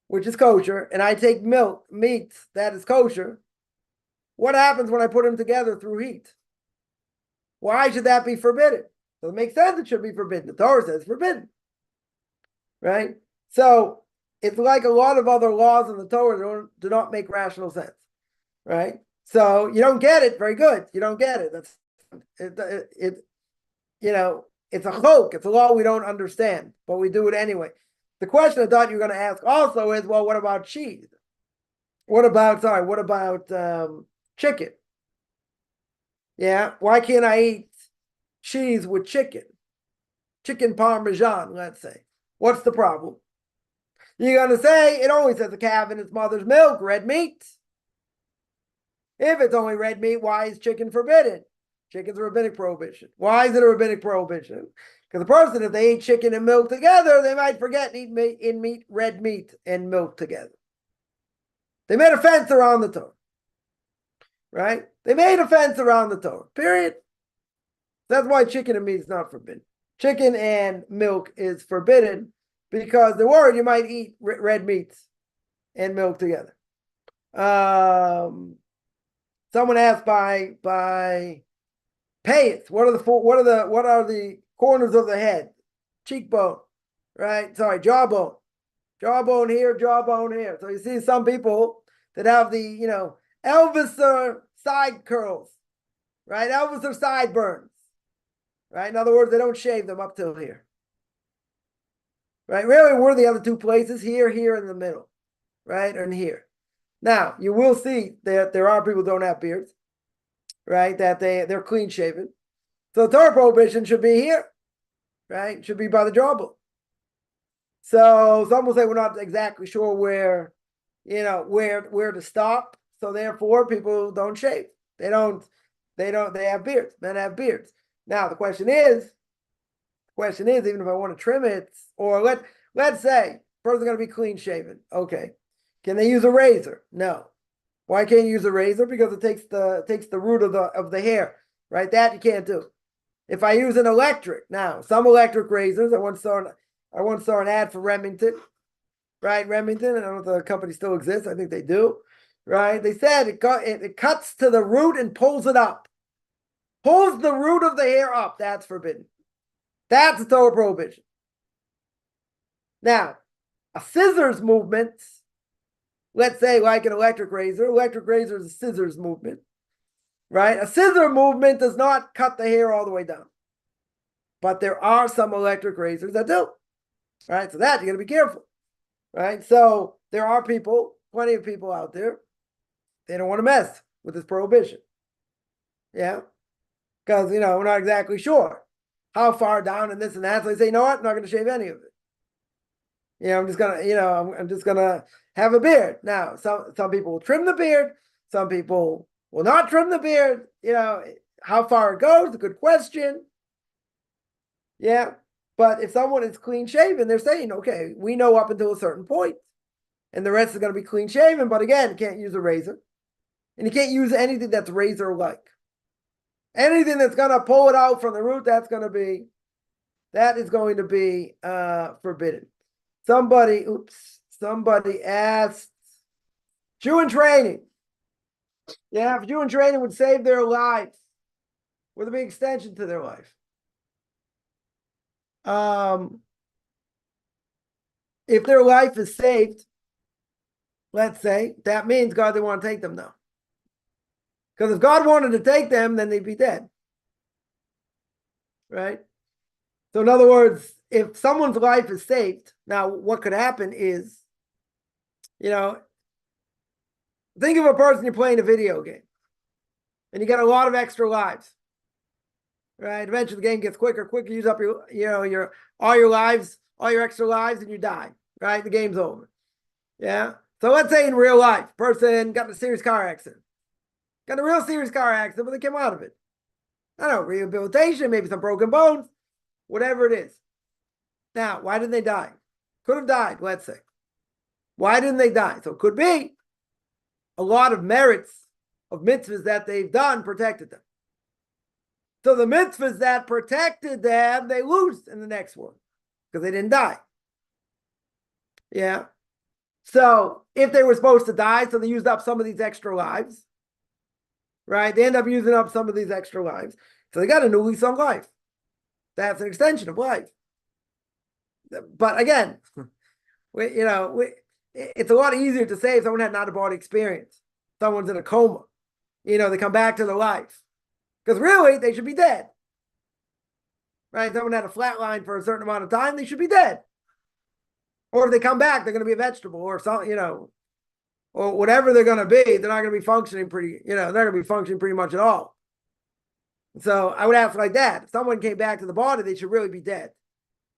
which is kosher, and I take meat that is kosher, what happens when I put them together through heat? Why should that be forbidden? So it makes sense it should be forbidden. The Torah says forbidden. Right? So it's like a lot of other laws in the Torah do not make rational sense. Right? So you don't get it, very good. You don't get it. That's it's a chok. It's a law we don't understand, but we do it anyway. The question I thought you were going to ask also is, well, what about cheese? What about chicken? Yeah, why can't I eat cheese with chicken? Chicken parmesan, let's say. What's the problem? You're going to say it only says a calf in its mother's milk, red meat. If it's only red meat, why is chicken forbidden? Chicken's a rabbinic prohibition. Why is it a rabbinic prohibition? Because the person, if they eat chicken and milk together, they might forget to eat red meat and milk together. They made a fence around the Torah. Right? They made a fence around the Torah. Period. That's why chicken and meat is not forbidden. Chicken and milk is forbidden because they're worried you might eat red meats and milk together. Someone asked by payeth, what are the corners of the head? Cheekbone, right? Sorry, jawbone. Jawbone here, jawbone here. So you see some people that have the, Elvis side curls, right? Elvis sideburns, right? In other words, they don't shave them up till here. Right? Really, where are the other two places? Here, here in the middle, right? And here. Now, you will see that there are people who don't have beards, right? That they're clean shaven. So the Torah prohibition should be here, right? Should be by the jawbone. So some will say we're not exactly sure where to stop. So therefore, people don't shave. They have beards. Men have beards. Now the question is, even if I want to trim it, or let's say person's going to be clean shaven. Okay. Can they use a razor? No. Why can't you use a razor? Because it takes the root of the hair, right? That you can't do. If I use an electric, now some electric razors, I once saw an ad for Remington, right? Remington, I don't know if the company still exists. I think they do, right? They said it cuts to the root and pulls it up, pulls the root of the hair up. That's forbidden. That's a Torah prohibition. Now, a scissors movement. Let's say like an electric razor is a scissors movement, right? A scissor movement does not cut the hair all the way down. But there are some electric razors that do, right? So that, you got to be careful, right? So there are plenty of people out there, they don't want to mess with this prohibition. Yeah? Because, we're not exactly sure how far down and this and that. So they say, you know what? I'm not going to shave any of it. I'm just gonna have a beard. Now, some people will trim the beard. Some people will not trim the beard. How far it goes, a good question. Yeah. But if someone is clean shaven, they're saying, okay, we know up until a certain point, and the rest is going to be clean shaven. But again, you can't use a razor, and you can't use anything that's razor-like. Anything that's going to pull it out from the root, that is going to be forbidden. Somebody asked, Jew in training. Yeah, if Jew in training would save their lives, would there be an extension to their life? If their life is saved, let's say, that means God didn't want to take them now. Because if God wanted to take them, then they'd be dead. Right? So in other words, if someone's life is saved, now what could happen is, think of a person you're playing a video game, and you got a lot of extra lives, right? Eventually the game gets quicker, use up all your lives, all your extra lives, and you die, right? The game's over. Yeah. So let's say in real life, person got in a serious car accident, but they came out of it. I don't know, rehabilitation, maybe some broken bones, whatever it is. Now, why didn't they die? Could have died, let's say. Why didn't they die? So it could be a lot of merits of mitzvahs that they've done protected them. So the mitzvahs that protected them, they lose in the next one because they didn't die. Yeah. So if they were supposed to die, so they used up some of these extra lives, right? They end up using up some of these extra lives. So they got a new lease on life. That's an extension of life. But again, it's a lot easier to say if someone had an out-of-body experience. Someone's in a coma. They come back to their life. Because really, they should be dead. Right? If someone had a flat line for a certain amount of time, they should be dead. Or if they come back, they're going to be a vegetable or something, or whatever they're going to be, they're not going to be functioning they're not going to be functioning pretty much at all. So I would ask like that. If someone came back to the body, they should really be dead.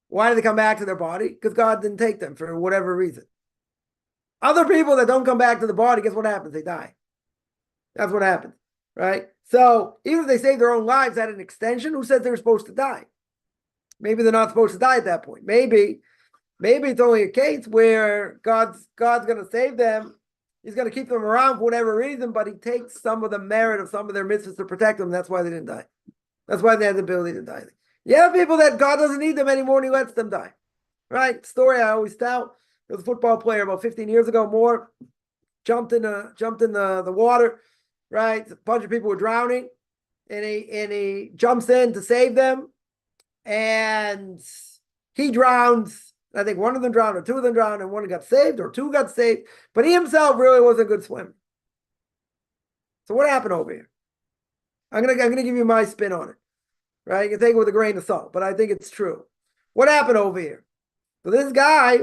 Why did they come back to their body? Because God didn't take them for whatever reason. Other people that don't come back to the body, guess what happens? They die. That's what happens, right? So even if they save their own lives at an extension, who says they're supposed to die? Maybe they're not supposed to die at that point. Maybe it's only a case where God's going to save them. He's going to keep them around for whatever reason, but he takes some of the merit of some of their mitzvahs to protect them. That's why they didn't die. That's why they had the ability to die. You have people that God doesn't need them anymore and he lets them die. Right? Story I always tell. There was a football player about 15 years ago, more, jumped in the water, right? A bunch of people were drowning, and he jumps in to save them, and he drowns. I think one of them drowned, or two of them drowned, and one got saved, or two got saved, but he himself really wasn't a good swimmer. So what happened over here? I'm gonna give you my spin on it, right? You can take it with a grain of salt, but I think it's true. What happened over here? So this guy,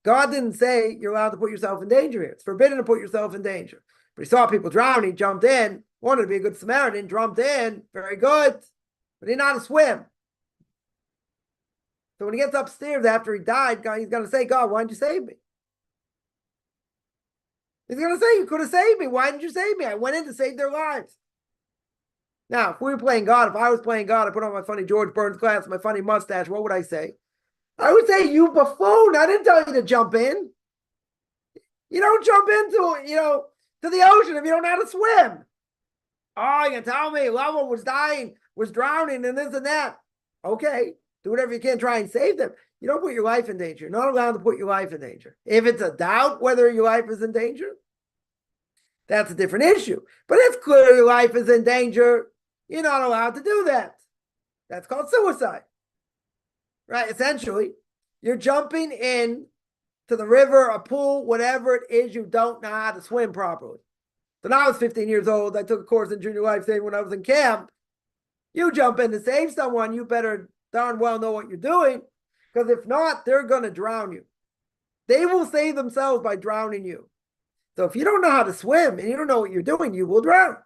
God didn't say you're allowed to put yourself in danger here. It's forbidden to put yourself in danger. But he saw people drowning, he jumped in, wanted to be a good Samaritan, jumped in, very good, but he didn't know how to swim. So when he gets upstairs after he died, he's going to say, God, why didn't you save me? He's going to say, you could have saved me. Why didn't you save me? I went in to save their lives. Now, if we were playing God, if I was playing God, I put on my funny George Burns glasses, my funny mustache, what would I say? I would say, you buffoon, I didn't tell you to jump in. You don't jump into, to the ocean if you don't know how to swim. Oh, you can tell me, Lovell was dying, was drowning, and this and that. Okay, do whatever you can, try and save them. You don't put your life in danger. You're not allowed to put your life in danger. If it's a doubt whether your life is in danger, that's a different issue. But if clearly your life is in danger, you're not allowed to do that. That's called suicide. Right? Essentially, you're jumping in to the river, a pool, whatever it is, you don't know how to swim properly. So now I was 15 years old. I took a course in junior life saving when I was in camp. You jump in to save someone, you better darn well know what you're doing, because if not, they're going to drown you. They will save themselves by drowning you. So if you don't know how to swim and you don't know what you're doing, you will drown.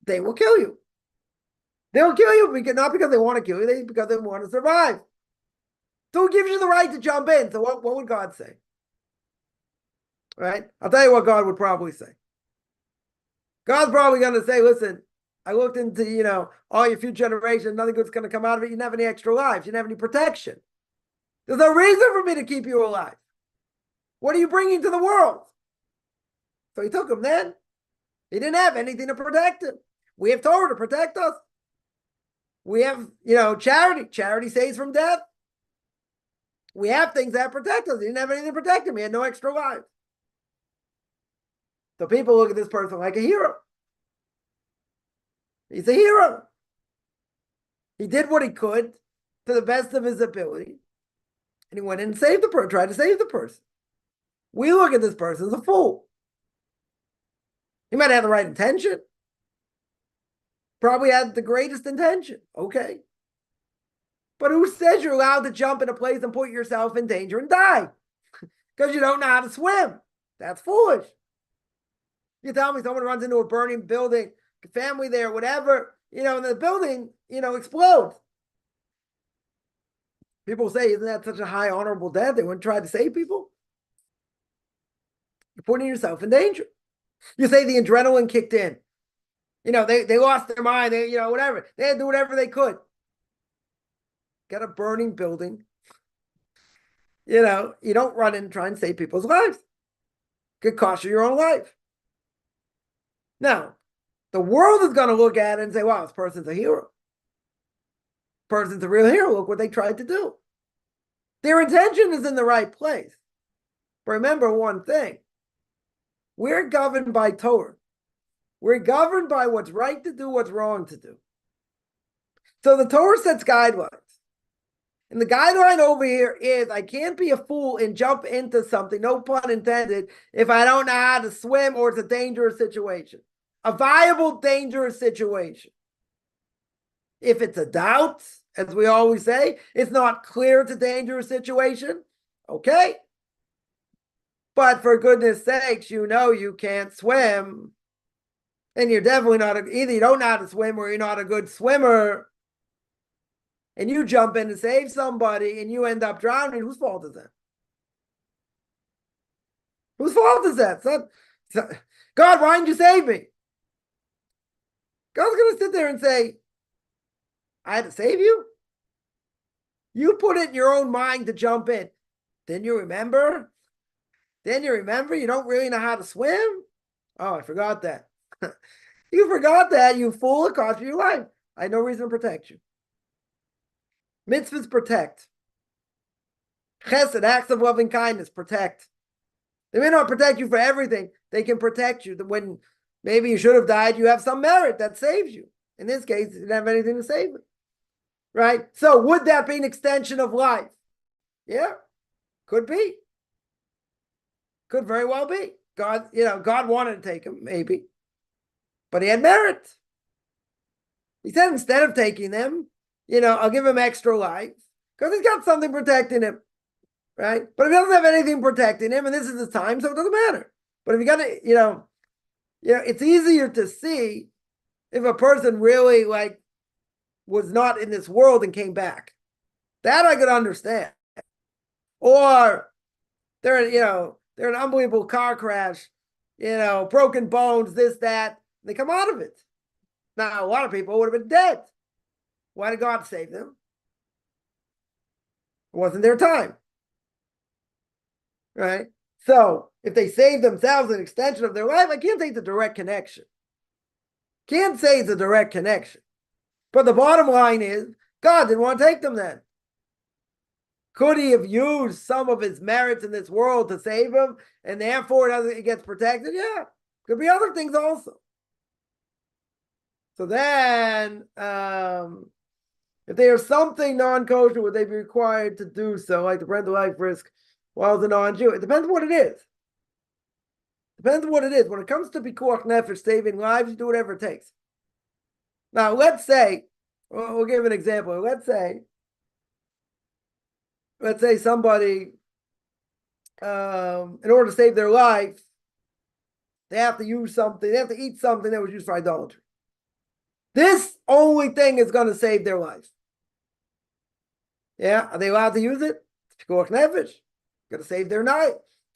They will kill you. They'll kill you not because they want to kill you, because they want to survive. So who gives you the right to jump in? So what would God say? Right? I'll tell you what God would probably say. God's probably going to say, listen, I looked into, all your future generations, nothing good's going to come out of it. You didn't have any extra lives. You didn't have any protection. There's no reason for me to keep you alive. What are you bringing to the world? So he took him then. He didn't have anything to protect him. We have Torah to protect us. We have, charity. Charity saves from death. We have things that protect us. He didn't have anything to protect him. He had no extra lives. So people look at this person like a hero. He's a hero. He did what he could to the best of his ability. And he went in and saved the person, tried to save the person. We look at this person as a fool. He might have the right intention. Probably had the greatest intention. Okay. But who says you're allowed to jump in a place and put yourself in danger and die? Because you don't know how to swim. That's foolish. You tell me someone runs into a burning building, family there, whatever, and the building, explodes. People say, isn't that such a high honorable death? They wouldn't try to save people. You're putting yourself in danger. You say the adrenaline kicked in. They lost their mind. They, whatever. They had to do whatever they could. Get a burning building. You don't run in and try and save people's lives. Could cost you your own life. Now, the world is going to look at it and say, wow, this person's a hero. Person's a real hero. Look what they tried to do. Their intention is in the right place. But remember one thing. We're governed by Torah. We're governed by what's right to do, what's wrong to do. So the Torah sets guidelines. And the guideline over here is I can't be a fool and jump into something, no pun intended, if I don't know how to swim or it's a dangerous situation. A viable, dangerous situation. If it's a doubt, as we always say, it's not clear it's a dangerous situation, okay? But for goodness sakes, you can't swim. And you're definitely not, either you don't know how to swim or you're not a good swimmer. And you jump in to save somebody and you end up drowning, whose fault is that? Whose fault is that? God, why didn't you save me? God's going to sit there and say, I had to save you? You put it in your own mind to jump in. Then you remember? You don't really know how to swim? Oh, I forgot that. You forgot that, you fool. It cost you your life. I had no reason to protect you. Mitzvahs protect. Chesed, acts of loving kindness, protect. They may not protect you for everything. They can protect you. When maybe you should have died, you have some merit that saves you. In this case, you didn't have anything to save it. Right? So would that be an extension of life? Yeah, could be. Could very well be. God wanted to take him, maybe. But he had merit. He said, instead of taking them, I'll give him extra life because he's got something protecting him, right? But if he doesn't have anything protecting him, and this is his time, so it doesn't matter. But if you got to, it's easier to see if a person really was not in this world and came back. That I could understand. Or they're an unbelievable car crash, broken bones, this, that. They come out of it. Now, a lot of people would have been dead. Why did God save them? It wasn't their time. Right? So, if they save themselves an extension of their life, I can't say it's a direct connection. Can't say it's a direct connection. But the bottom line is, God didn't want to take them then. Could he have used some of his merits in this world to save him, and therefore it gets protected? Yeah. Could be other things also. So then, if they are something non-kosher, would they be required to do so, like the parental life risk while the non-Jew? It depends what it is. Depends what it is. When it comes to pikuach nefesh, saving lives, you do whatever it takes. Now, let's say, we'll give an example. Let's say somebody, in order to save their life, they have to use something, they have to eat something that was used for idolatry. This only thing is going to save their life. Yeah, are they allowed to use it? It's pikuach nefesh. Going to save their life,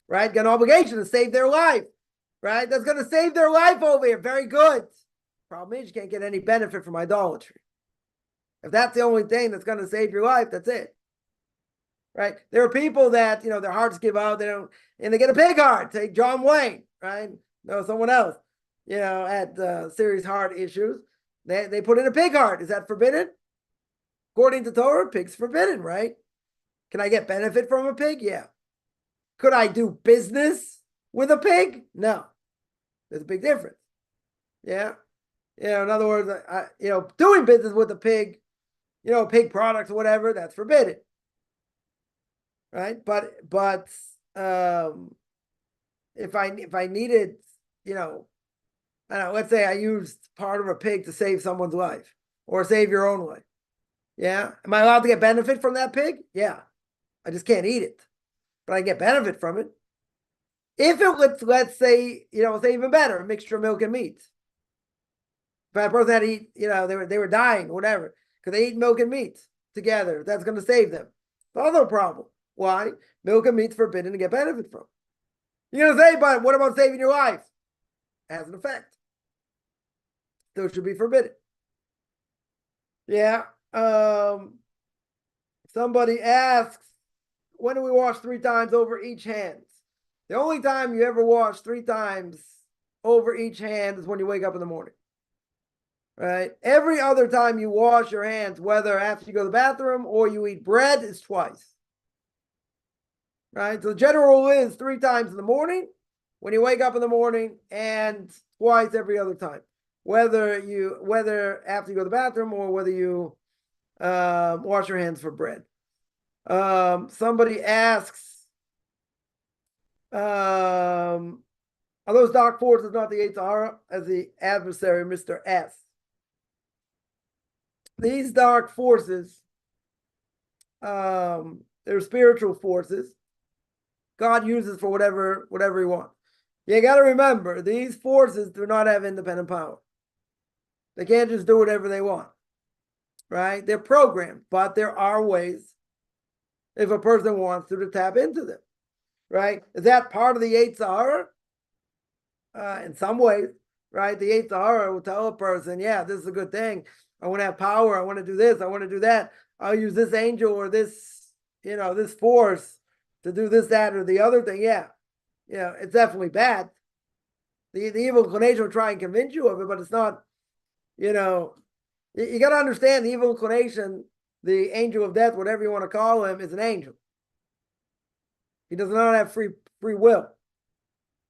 right? Got an obligation to save their life, right? That's going to save their life over here. Very good. Problem is, you can't get any benefit from idolatry. If that's the only thing that's going to save your life, that's it. Right? There are people that, their hearts give out, and they get a pig heart. Take John Wayne, right? No, someone else, had serious heart issues. They put in a pig heart. Is that forbidden? According to Torah, pig's forbidden, right? Can I get benefit from a pig? Yeah. Could I do business with a pig? No. There's a big difference. Yeah. In other words, doing business with a pig, pig products or whatever, that's forbidden. Right? But if I needed, I don't know, let's say I used part of a pig to save someone's life or save your own life. Yeah. Am I allowed to get benefit from that pig? Yeah. I just can't eat it, but I get benefit from it. If it, let's say, say even better, a mixture of milk and meat. If a person had to eat, they were dying, whatever, because they eat milk and meat together, that's going to save them. Also a problem. Why? Milk and meat's forbidden to get benefit from. You're going to say, but what about saving your life? It has an effect. Still should be forbidden. Yeah. Somebody asks, when do we wash 3 times over each hand? The only time you ever wash 3 times over each hand is when you wake up in the morning. Right? Every other time you wash your hands, whether after you go to the bathroom or you eat bread, is twice. Right? So the general rule is 3 times in the morning, when you wake up in the morning, and twice every other time. Whether after you go to the bathroom or whether you wash your hands for bread. Somebody asks, are those dark forces not the Eitzahara as the adversary, Mr. S? These dark forces, they're spiritual forces. God uses for whatever he wants. You got to remember, these forces do not have independent power. They can't just do whatever they want, right? They're programmed, but there are ways, if a person wants to tap into them. right? Is that part of the Yetzer Hara? In some ways, right? The Yetzer Hara will tell a person, yeah, this is a good thing. I want to have power. I want to do this. I want to do that. I'll use this angel or this, this force to do this, that, or the other thing. Yeah. It's definitely bad. The evil inclination will try and convince you of it, but it's not, you got to understand the evil inclination, the angel of death, whatever you want to call him, is an angel. He does not have free will.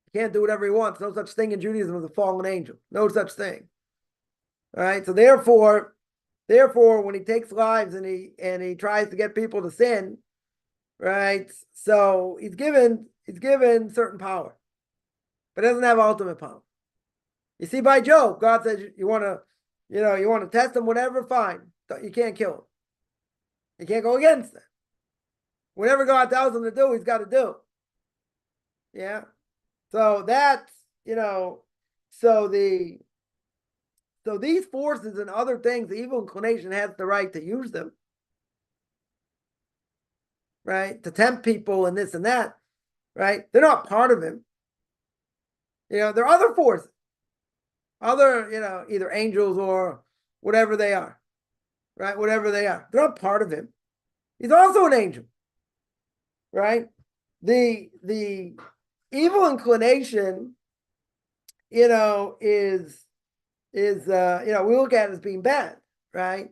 He can't do whatever he wants. No such thing in Judaism as a fallen angel. No such thing. All right. So therefore, when he takes lives and he tries to get people to sin, right? So he's given certain power, but doesn't have ultimate power. You see, by Job, God says you want to test him, whatever, fine. You can't kill him. You can't go against him. Whatever God tells him to do, he's got to do. Yeah. So that's, so these forces and other things, the evil inclination has the right to use them, right? To tempt people and this and that, right? They're not part of him. There are other forces, either angels or whatever they are, right? Whatever they are. They're not part of him. He's also an angel, right? The evil inclination, is we look at it as being bad, right?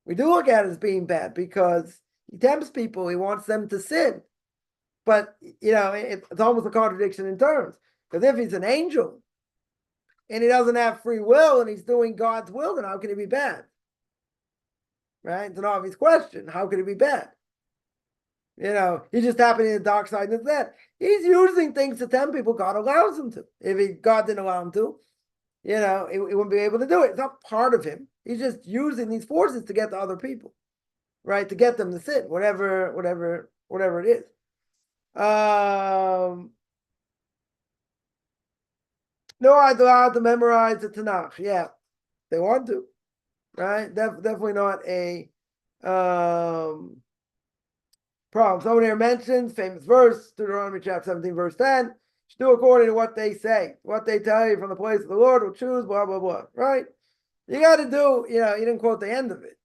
We do look at it as being bad because he tempts people. He wants them to sin. But, it's almost a contradiction in terms. Because if he's an angel and he doesn't have free will and he's doing God's will, then how can he be bad? Right? It's an obvious question. How could he be bad? He's just happening in the dark side and that. He's using things to tempt people God allows him to. If God didn't allow him to, he wouldn't be able to do it. It's not part of him. He's just using these forces to get to other people, right? To get them to sin, whatever it is. No, I'd allowed to memorize the Tanakh. Yeah, they want to, right? Definitely not a problem. Someone here mentions famous verse, Deuteronomy chapter 17, verse 10. Should do according to what they say, what they tell you from the place of the Lord will choose, blah, blah, blah, right? You got to do, you didn't quote the end of it.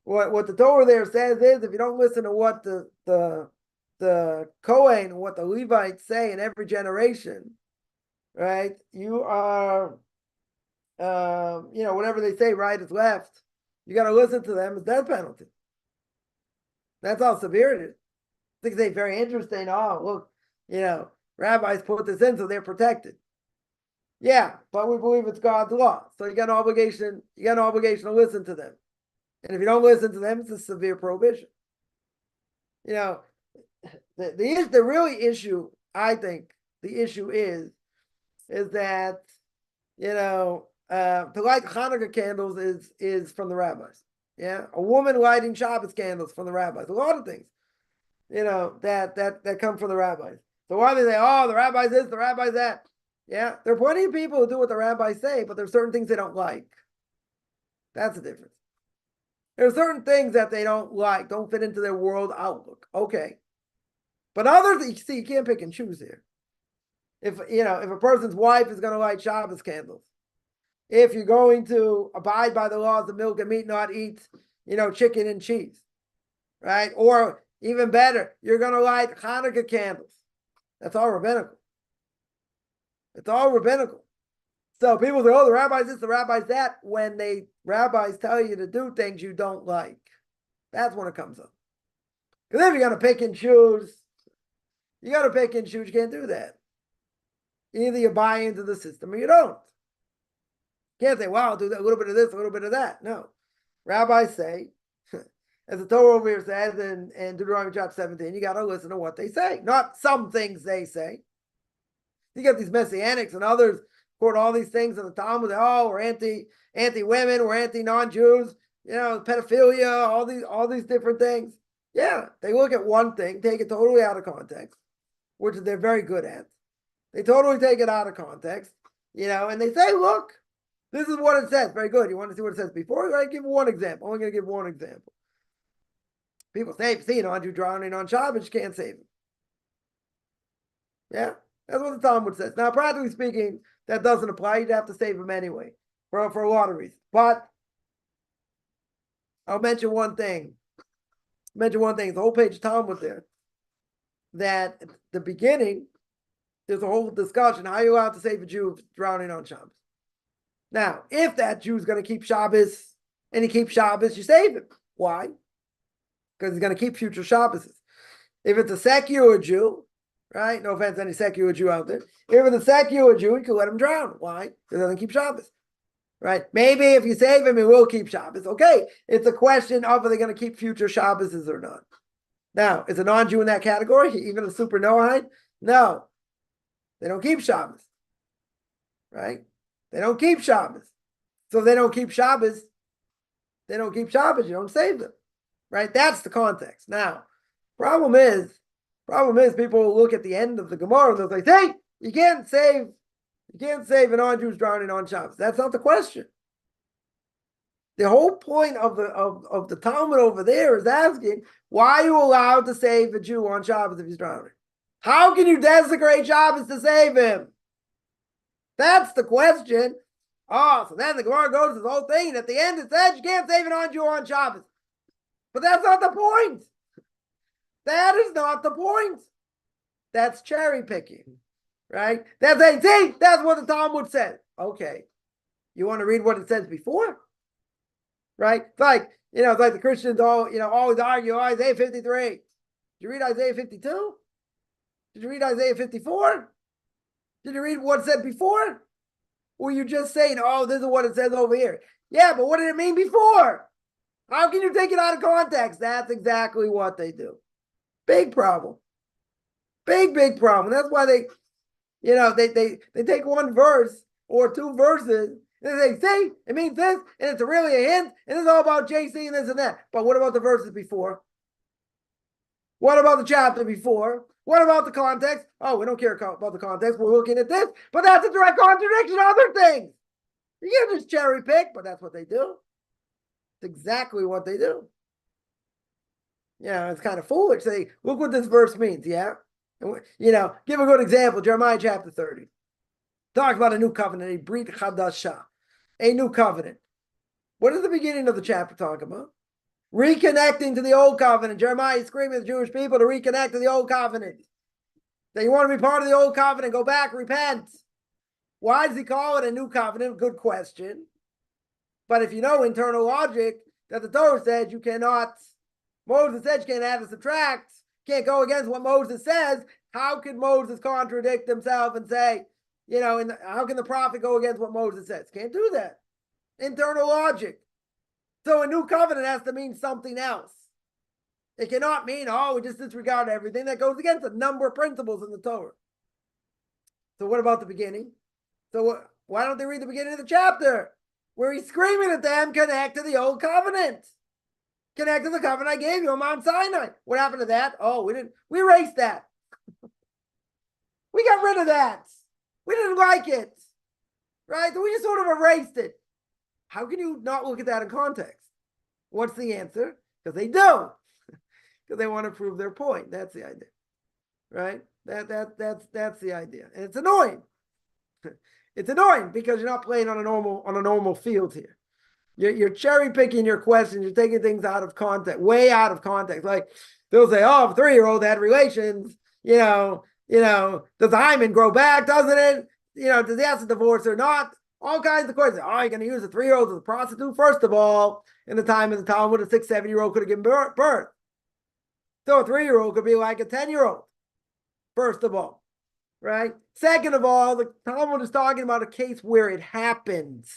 What the Torah there says is, if you don't listen to what the Kohen, what the Levites say in every generation, right? You are, whatever they say, right is left. You got to listen to them. It's death penalty. That's how severe it is. I think they very interesting. Oh, look, rabbis put this in so they're protected. Yeah, but we believe it's God's law. So you got an obligation to listen to them. And if you don't listen to them, it's a severe prohibition. The really issue, I think, the issue is that, to light Hanukkah candles is from the rabbis. Yeah. A woman lighting Shabbos candles from the rabbis. A lot of things, that come from the rabbis. So why do they say, oh, the rabbis this, the rabbis that? Yeah. There are plenty of people who do what the rabbis say, but there's certain things they don't like. That's the difference. There are certain things that they don't like, don't fit into their world outlook. Okay. But others, you can't pick and choose here. If a person's wife is going to light Shabbos candles, if you're going to abide by the laws of milk and meat, not eat, chicken and cheese, right? Or even better, you're going to light Hanukkah candles. That's all rabbinical. It's all rabbinical. So people say, oh, the rabbis this, the rabbis that, when rabbis tell you to do things you don't like. That's when it comes up. Because if you're going to pick and choose, you can't do that. Either you buy into the system or you don't. You can't say, well, I'll do a little bit of this, a little bit of that. No. Rabbis say, as the Torah over here says in Deuteronomy chapter 17, you got to listen to what they say. Not some things they say. You get these messianics and others quote all these things in the Talmud. Oh, we're anti-women, we're anti-non-Jews, pedophilia, all these different things. Yeah, they look at one thing, take it totally out of context, which they're very good at. They totally take it out of context, and they say, look, this is what it says. Very good. You want to see what it says before? I give one example. I'm only going to give one example. People say, see, non-Jew drowning on Shabbos, you can't save him. Yeah, that's what the Talmud says. Now, practically speaking, that doesn't apply. You'd have to save them anyway for a lot of reasons. But I'll mention one thing. The whole page of Talmud there. That at the beginning, there's a whole discussion. How are you allowed to save a Jew drowning on Shabbos? Now, if that Jew's going to keep Shabbos and he keeps Shabbos, you save him. Why? Because he's going to keep future Shabbos. If it's a secular Jew, right? No offense to any secular Jew out there. If it's a secular Jew, you can let him drown. Why? Because he doesn't keep Shabbos. Right? Maybe if you save him, he will keep Shabbos. Okay. It's a question of are they going to keep future Shabbos or not? Now, is a non-Jew in that category? Even a super Noahide? No. They don't keep Shabbos. Right? They don't keep Shabbos. So if they don't keep Shabbos, you don't save them. Right? That's the context. Now, problem is people will look at the end of the Gemara and they'll say, hey, you can't save a non-Jew drowning on Shabbos. That's not the question. The whole point of the Talmud over there is asking, why are you allowed to save a Jew on Shabbos if he's drowning? How can you desecrate Shabbos to save him? That's the question. Oh, so then the Gemara goes to this whole thing, and at the end it says you can't save a non-Jew on Shabbos. But that's not the point. That is not the point. That's cherry picking, right? That's saying, see, that's what the Talmud said. Okay. You want to read what it says before? Right? It's like the Christians always argue Isaiah 53. Did you read Isaiah 52? Did you read Isaiah 54? Did you read what it said before? Or you just saying, oh, this is what it says over here? Yeah, but what did it mean before? How can you take it out of context? That's exactly what they do. Big problem. Big problem. That's why they take one verse or two verses and they say, see, it means this, and it's really a hint, and it's all about JC and this and that. But what about the verses before? What about the chapter before? What about the context? Oh, we don't care about the context. We're looking at this, but that's a direct contradiction to other things. You can't just cherry pick, but that's what they do. It's exactly what they do. Yeah, it's kind of foolish. Say, look what this verse means. Yeah. Give a good example. Jeremiah chapter 30. Talks about a new covenant, a brit chadasha, a new covenant. What is the beginning of the chapter talking about? Reconnecting to the old covenant. Jeremiah is screaming at the Jewish people to reconnect to the old covenant. That you want to be part of the old covenant, go back, repent. Why does he call it a new covenant? Good question. But if you know internal logic, that the Torah said you cannot, Moses said you can't add or subtract, can't go against what Moses says, how could Moses contradict himself and say, how can the prophet go against what Moses says? Can't do that. Internal logic. So a new covenant has to mean something else. It cannot mean, we just disregard everything. That goes against a number of principles in the Torah. So what about the beginning? So why don't they read the beginning of the chapter? Where he's screaming at them, connect to the old covenant. Connect to the covenant I gave you on Mount Sinai. What happened to that? Oh, we erased that. We got rid of that. We didn't like it. Right? So we just sort of erased it. How can you not look at that in context? What's the answer? Because they do. Because they want to prove their point. That's the idea. Right? That's the idea. And it's annoying. It's annoying because you're not playing on a normal field here. You're cherry picking your questions. You're taking things out of context, way out of context. Like they'll say, "Oh, if a 3-year-old had relations, does the hymen grow back? Doesn't it? Does he have to divorce or not?" All kinds of questions. Oh, you're going to use a 3-year-old as a prostitute? First of all, in the time of the Talmud, a 6, 7-year-old could have given birth. So a 3-year-old could be like a 10-year-old. First of all, right? Second of all, the Talmud is talking about a case where it happens.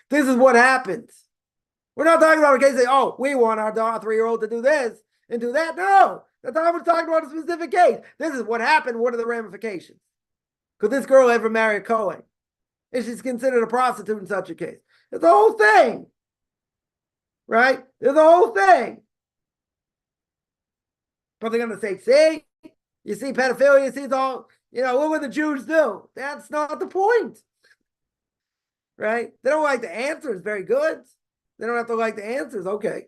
This is what happens. We're not talking about a case saying, we want our 3-year-old to do this and do that. No, the Talmud is talking about a specific case. This is what happened. What are the ramifications? Could this girl ever marry a Kohen? Is she considered a prostitute in such a case? It's the whole thing. Right? It's the whole thing. But they're going to say, see, you see pedophilia, you see it's all, look what the Jews do. That's not the point. Right? They don't like the answers. Very good. They don't have to like the answers. Okay.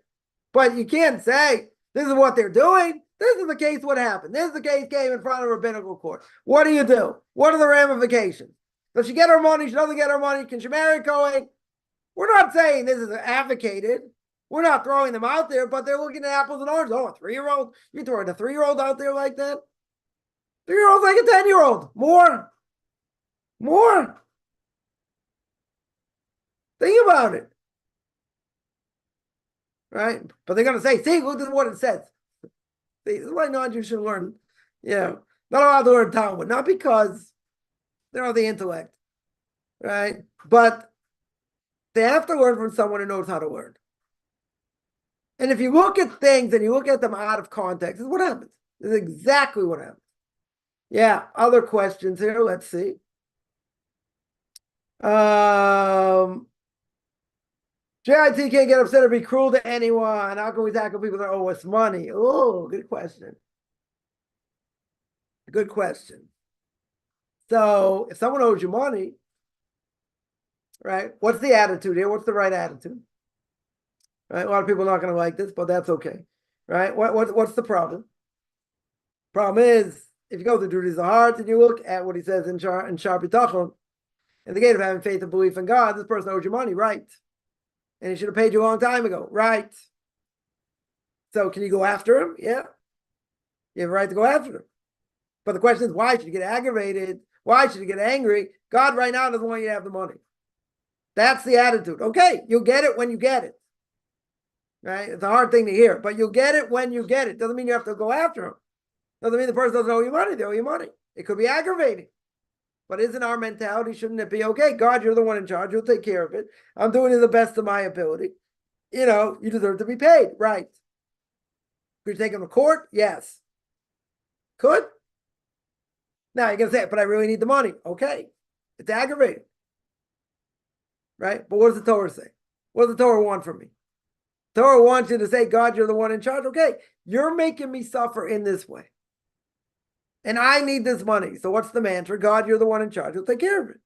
But you can't say, this is what they're doing. This is the case. What happened? This is the case came in front of rabbinical court. What do you do? What are the ramifications? Does she get her money? She doesn't get her money. Can she marry a Kohen? We're not saying this is advocated. We're not throwing them out there, but they're looking at apples and oranges. Oh, a 3-year-old? You throwing a 3-year-old out there like that? 3-year-old's like a 10-year-old. More. Think about it. Right? But they're going to say, see, look at what it says. See, this is why non-Jews should learn. Not allowed to learn Talmud. Not because they don't have the intellect. Right? But they have to learn from someone who knows how to learn. And if you look at things and you look at them out of context, this is what happens. This is exactly what happens. Other questions here. Let's see. JIT can't get upset or be cruel to anyone. How can we tackle people that owe us money? Oh, good question. Good question. So if someone owes you money, right, what's the attitude here? What's the right attitude? Right? A lot of people are not going to like this, but that's okay. Right? What's the problem? Problem is, if you go through Judaism's heart and you look at what he says in Shar B'tachon, in the gate of having faith and belief in God, this person owes you money, right? And he should have paid you a long time ago, right? So can you go after him? Yeah. You have a right to go after him. But the question is, why should you get aggravated? Why should you get angry? God right now doesn't want you to have the money. That's the attitude. Okay, you'll get it when you get it. Right? It's a hard thing to hear, but you'll get it when you get it. Doesn't mean you have to go after him. Doesn't mean the person doesn't owe you money. They owe you money. It could be aggravating. But isn't our mentality, shouldn't it be, okay, God, you're the one in charge. You'll take care of it. I'm doing it the best of my ability. You deserve to be paid. Right. Could you take him to court? Yes. Could. Now you're going to say, but I really need the money. Okay. It's aggravating. Right? But what does the Torah say? What does the Torah want from me? The Torah wants you to say, God, you're the one in charge. Okay. You're making me suffer in this way. And I need this money. So what's the mantra? God, you're the one in charge. You'll take care of it.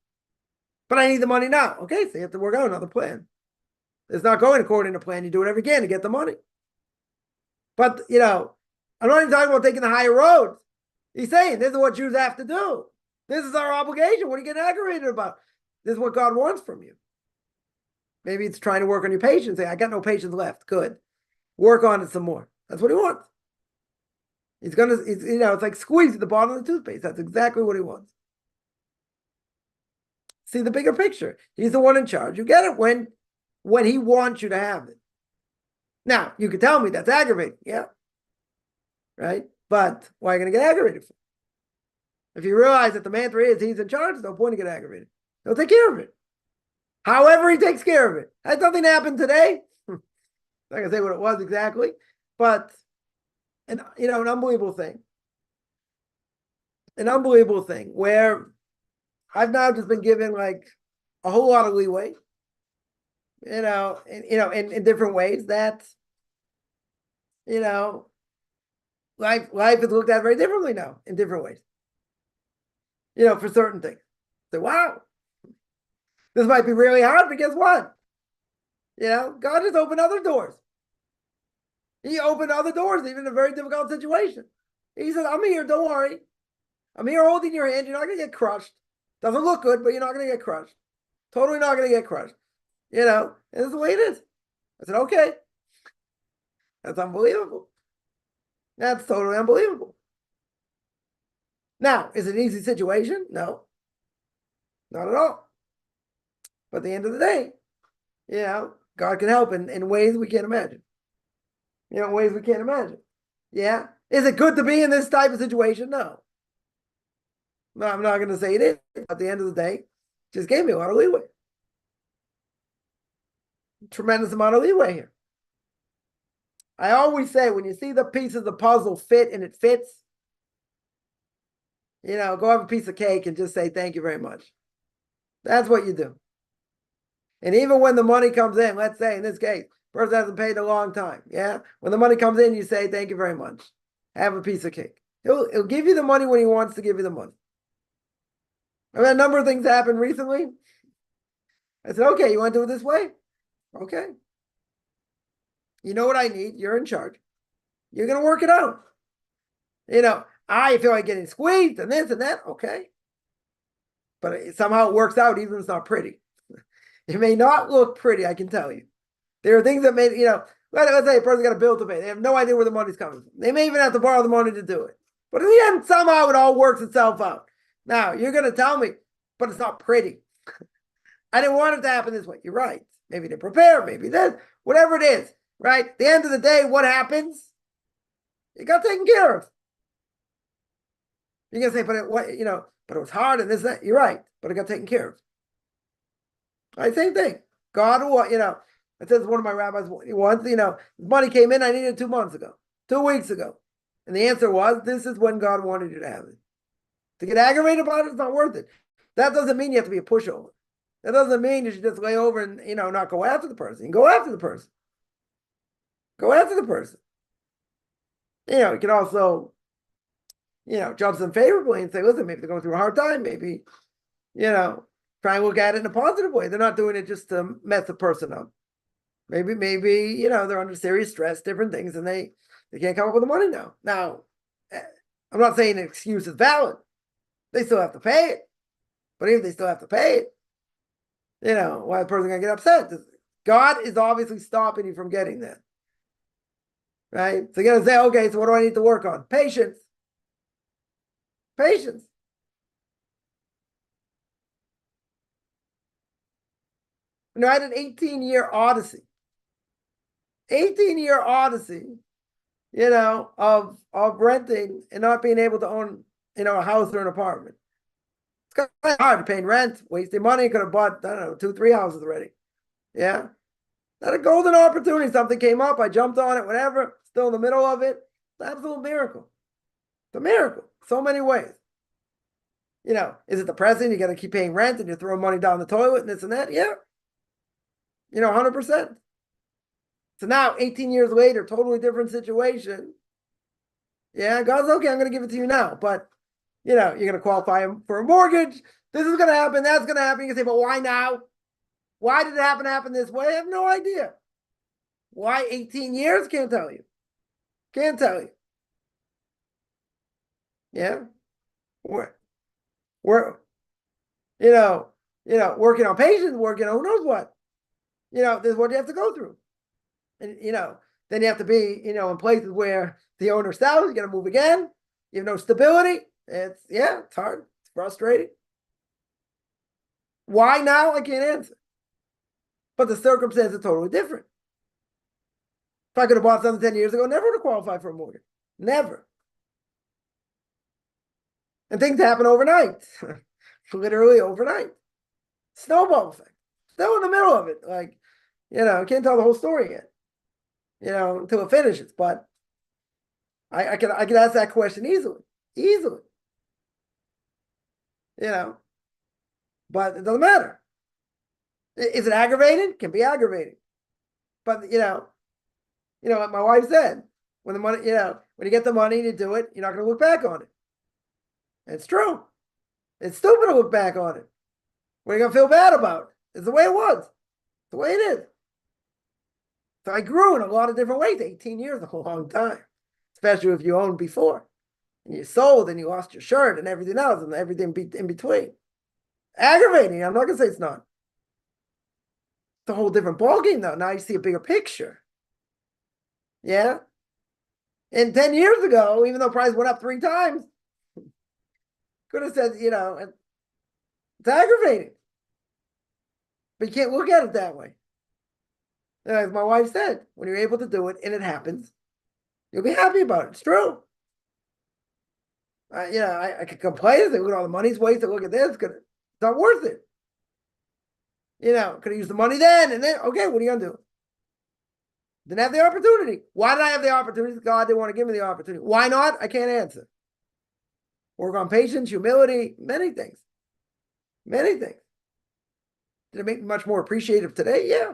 But I need the money now. Okay, so you have to work out another plan. It's not going according to plan. You do whatever you can to get the money. But, I'm not even talking about taking the higher road. He's saying this is what Jews have to do. This is our obligation. What are you getting aggravated about? This is what God wants from you. Maybe it's trying to work on your patience. Say, I got no patience left. Good. Work on it some more. That's what he wants. It's like squeezing the bottom of the toothpaste. That's exactly what he wants. See the bigger picture. He's the one in charge. You get it when he wants you to have it. Now, you could tell me that's aggravating. Yeah. Right? But why are you going to get aggravated for? If you realize that the mantra is he's in charge, there's no point to get aggravated. He'll take care of it. However he takes care of it. Has nothing happened today. I'm not going to say what it was exactly, but an unbelievable thing. An unbelievable thing where I've now just been given like a whole lot of leeway, in different ways that, life is looked at very differently now in different ways, for certain things. So, wow, this might be really hard, but guess what? God has opened other doors. He opened other doors, even in a very difficult situation. He said, I'm here, don't worry. I'm here holding your hand. You're not going to get crushed. Doesn't look good, but you're not going to get crushed. Totally not going to get crushed. And this is the way it is. I said, okay. That's unbelievable. That's totally unbelievable. Now, is it an easy situation? No. Not at all. But at the end of the day, God can help in ways we can't imagine. Ways we can't imagine. Yeah. Is it good to be in this type of situation? No. No, I'm not going to say it is. At the end of the day, just gave me a lot of leeway. Tremendous amount of leeway here. I always say, when you see the piece of the puzzle fit and it fits, go have a piece of cake and just say, thank you very much. That's what you do. And even when the money comes in, let's say in this case, person hasn't paid a long time. Yeah. When the money comes in, you say, thank you very much. Have a piece of cake. He'll give you the money when he wants to give you the money. I've had a number of things happen recently. I said, okay, you want to do it this way? Okay. You know what I need. You're in charge. You're going to work it out. I feel like getting squeezed and this and that. Okay. But somehow it works out, even if it's not pretty. It may not look pretty, I can tell you. There are things that may, let's say a person got a bill to pay. They have no idea where the money's coming from. They may even have to borrow the money to do it. But in the end, somehow it all works itself out. Now, you're going to tell me, but it's not pretty. I didn't want it to happen this way. You're right. Maybe they prepare, maybe this, whatever it is, right? At the end of the day, what happens? It got taken care of. You're going to say, but it was hard and this, that. You're right, but it got taken care of. Right? Same thing. God, it says one of my rabbis once, money came in, I needed it 2 months ago, 2 weeks ago. And the answer was, this is when God wanted you to have it. To get aggravated about it, it's not worth it. That doesn't mean you have to be a pushover. That doesn't mean you should just lay over and, not go after the person. You can go after the person. Go after the person. You can also, judge them favorably and say, listen, maybe they're going through a hard time. Maybe, try and look at it in a positive way. They're not doing it just to mess the person up. Maybe, they're under serious stress, different things, and they can't come up with the money now. Now, I'm not saying an excuse is valid. They still have to pay it. But even if they still have to pay it, why the person gonna get upset? God is obviously stopping you from getting that. Right? So you're gonna say, okay, so what do I need to work on? Patience. Patience. I had an 18-year odyssey. 18-year odyssey, of renting and not being able to own, a house or an apartment. It's kind of hard paying rent, wasting money. Could have bought, 2, 3 houses already. Yeah. Had a golden opportunity. Something came up. I jumped on it, whatever. Still in the middle of it. It's an absolute miracle. It's a miracle. So many ways. Is it depressing? You got to keep paying rent and you're throwing money down the toilet and this and that? Yeah. 100%. So now, 18 years later, totally different situation. Yeah, God's okay, I'm going to give it to you now. But, you're going to qualify for a mortgage. This is going to happen. That's going to happen. You can say, but why now? Why did it happen this way? I have no idea. Why 18 years? Can't tell you. Can't tell you. Yeah. We're working on patience, working on who knows what. This is what you have to go through. And, then you have to be, in places where the owner sells, you got to move again. You have no stability. It's hard. It's frustrating. Why now? I can't answer. But the circumstances are totally different. If I could have bought something 10 years ago, never would have qualified for a mortgage. Never. And things happen overnight. Literally overnight. Snowball effect. Still in the middle of it. Like, I can't tell the whole story yet. Until it finishes. But I can ask that question easily. Easily. But it doesn't matter. Is it aggravating? It can be aggravating. But what my wife said, when the money, when you get the money to do it, you're not going to look back on it. It's true. It's stupid to look back on it. What are you going to feel bad about? It's the way it was. It's the way it is. So I grew in a lot of different ways. 18 years is a long time, especially if you owned before. And you sold and you lost your shirt and everything else and everything in between. Aggravating. I'm not going to say it's not. It's a whole different ballgame, though. Now you see a bigger picture. Yeah? And 10 years ago, even though price went up 3 times, could have said, it's aggravating. But you can't look at it that way. As my wife said, when you're able to do it and it happens, you'll be happy about it. It's true. I could complain and say, look at all the money's wasted. Look at this. It's not worth it. Could have used the money then and then. Okay, what are you going to do? Didn't have the opportunity. Why did I have the opportunity? God didn't want to give me the opportunity. Why not? I can't answer. Work on patience, humility, many things. Many things. Did it make me much more appreciative today? Yeah.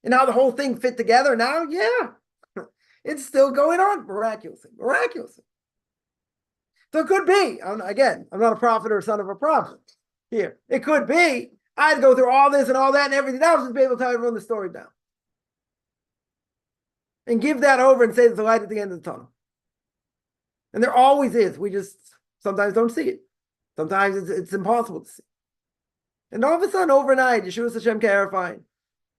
And how the whole thing fit together now? Yeah. It's still going on miraculously. Miraculously. So it could be, again, I'm not a prophet or a son of a prophet here. It could be, I'd go through all this and all that and everything else to be able to tell everyone the story now. And give that over and say there's a light at the end of the tunnel. And there always is. We just sometimes don't see it. Sometimes it's impossible to see. And all of a sudden, overnight, Yeshua Hashem clarifying,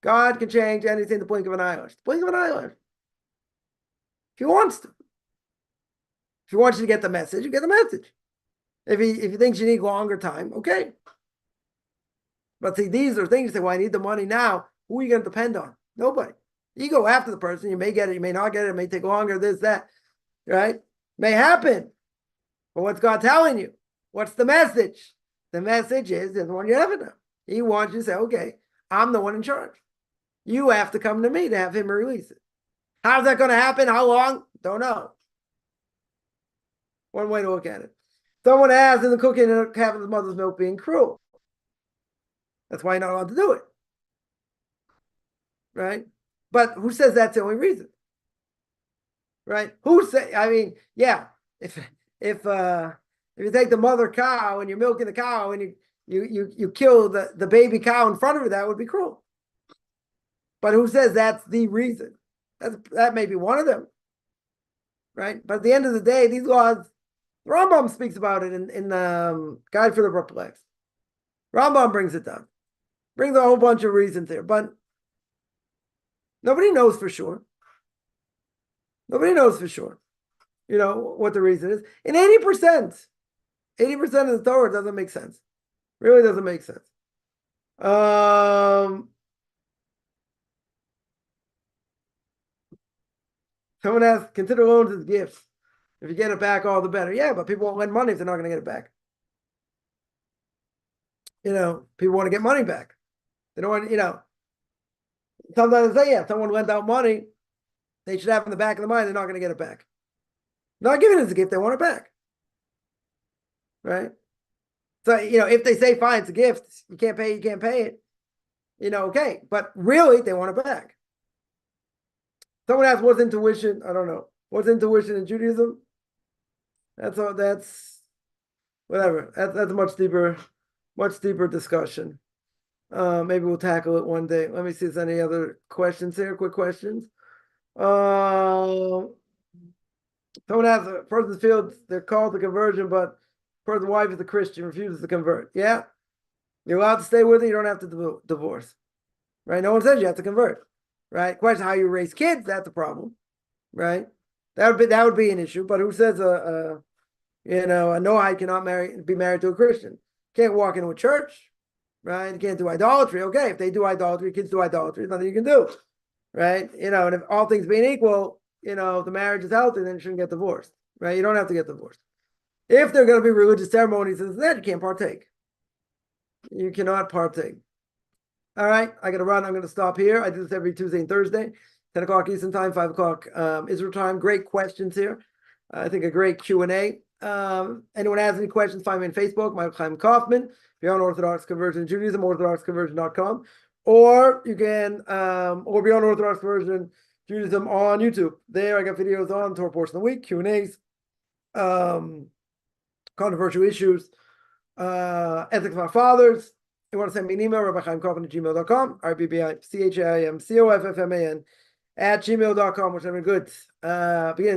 God can change anything in the blink of an eyelash. The blink of an eyelash. If he wants to. If he wants you to get the message, you get the message. If he thinks you need longer time, okay. But see, these are things that, well, I need the money now. Who are you going to depend on? Nobody. You go after the person. You may get it. You may not get it. It may take longer. This, that. Right? May happen. But what's God telling you? What's the message? The message is the one you have it now. He wants you to say, okay, I'm the one in charge. You have to come to me to have him release it. How's that going to happen? How long? Don't know. One way to look at it. Someone asked in the cooking and having his mother's milk being cruel. That's why you're not allowed to do it. Right? But who says that's the only reason? Right? Who say? I mean, yeah. If you take the mother cow and you're milking the cow and you kill the baby cow in front of her, that would be cruel. But who says that's the reason? That may be one of them. Right? But at the end of the day, these laws, the Rambam speaks about it in Guide for the Perplexed. Rambam brings it down. Brings a whole bunch of reasons here, but nobody knows for sure. Nobody knows for sure, what the reason is. And 80% of the Torah doesn't make sense. Really doesn't make sense. Someone asks, consider loans as gifts. If you get it back, all the better. Yeah, but people won't lend money if they're not going to get it back. People want to get money back. They don't want, sometimes they say, yeah, if someone lent out money, they should have in the back of the mind, they're not going to get it back. Not giving it as a gift, they want it back. Right? So, if they say, fine, it's a gift, you can't pay it, okay. But really, they want it back. Someone asked, what's intuition? I don't know. What's intuition in Judaism? That's whatever. That's a much deeper discussion. Maybe we'll tackle it one day. Let me see if there's any other questions here. Quick questions. Someone has a person's field, they're called to conversion, but person's wife is a Christian, refuses to convert. Yeah. You're allowed to stay with it, you don't have to divorce. Right? No one says you have to convert. Right? Question how you raise kids, that's a problem. Right? That would be an issue. But who says a Noahide cannot be married to a Christian? Can't walk into a church. Right? You can't do idolatry. Okay, if they do idolatry, kids do idolatry, there's nothing you can do. Right? And if all things being equal, the marriage is healthy, then you shouldn't get divorced. Right? You don't have to get divorced. If there are going to be religious ceremonies and that, you can't partake. You cannot partake. All right, I got to run. I'm going to stop here. I do this every Tuesday and Thursday, 10 o'clock Eastern time, 5 o'clock Israel time. Great questions here. I think a great Q&A. Anyone has any questions, find me on Facebook, Rabbi Chaim Coffman. If you're on Orthodox Conversion Judaism, orthodoxconversion.com. Or you can, or be on Orthodox Conversion Judaism on YouTube. There I got videos on Torah portion of the week, Q&As, controversial issues, ethics of our fathers. You want to send me an email, rabbichaimcoffman@gmail.com, RBBICHAIMCOFFMAN @gmail.com, which I'm good. Beginning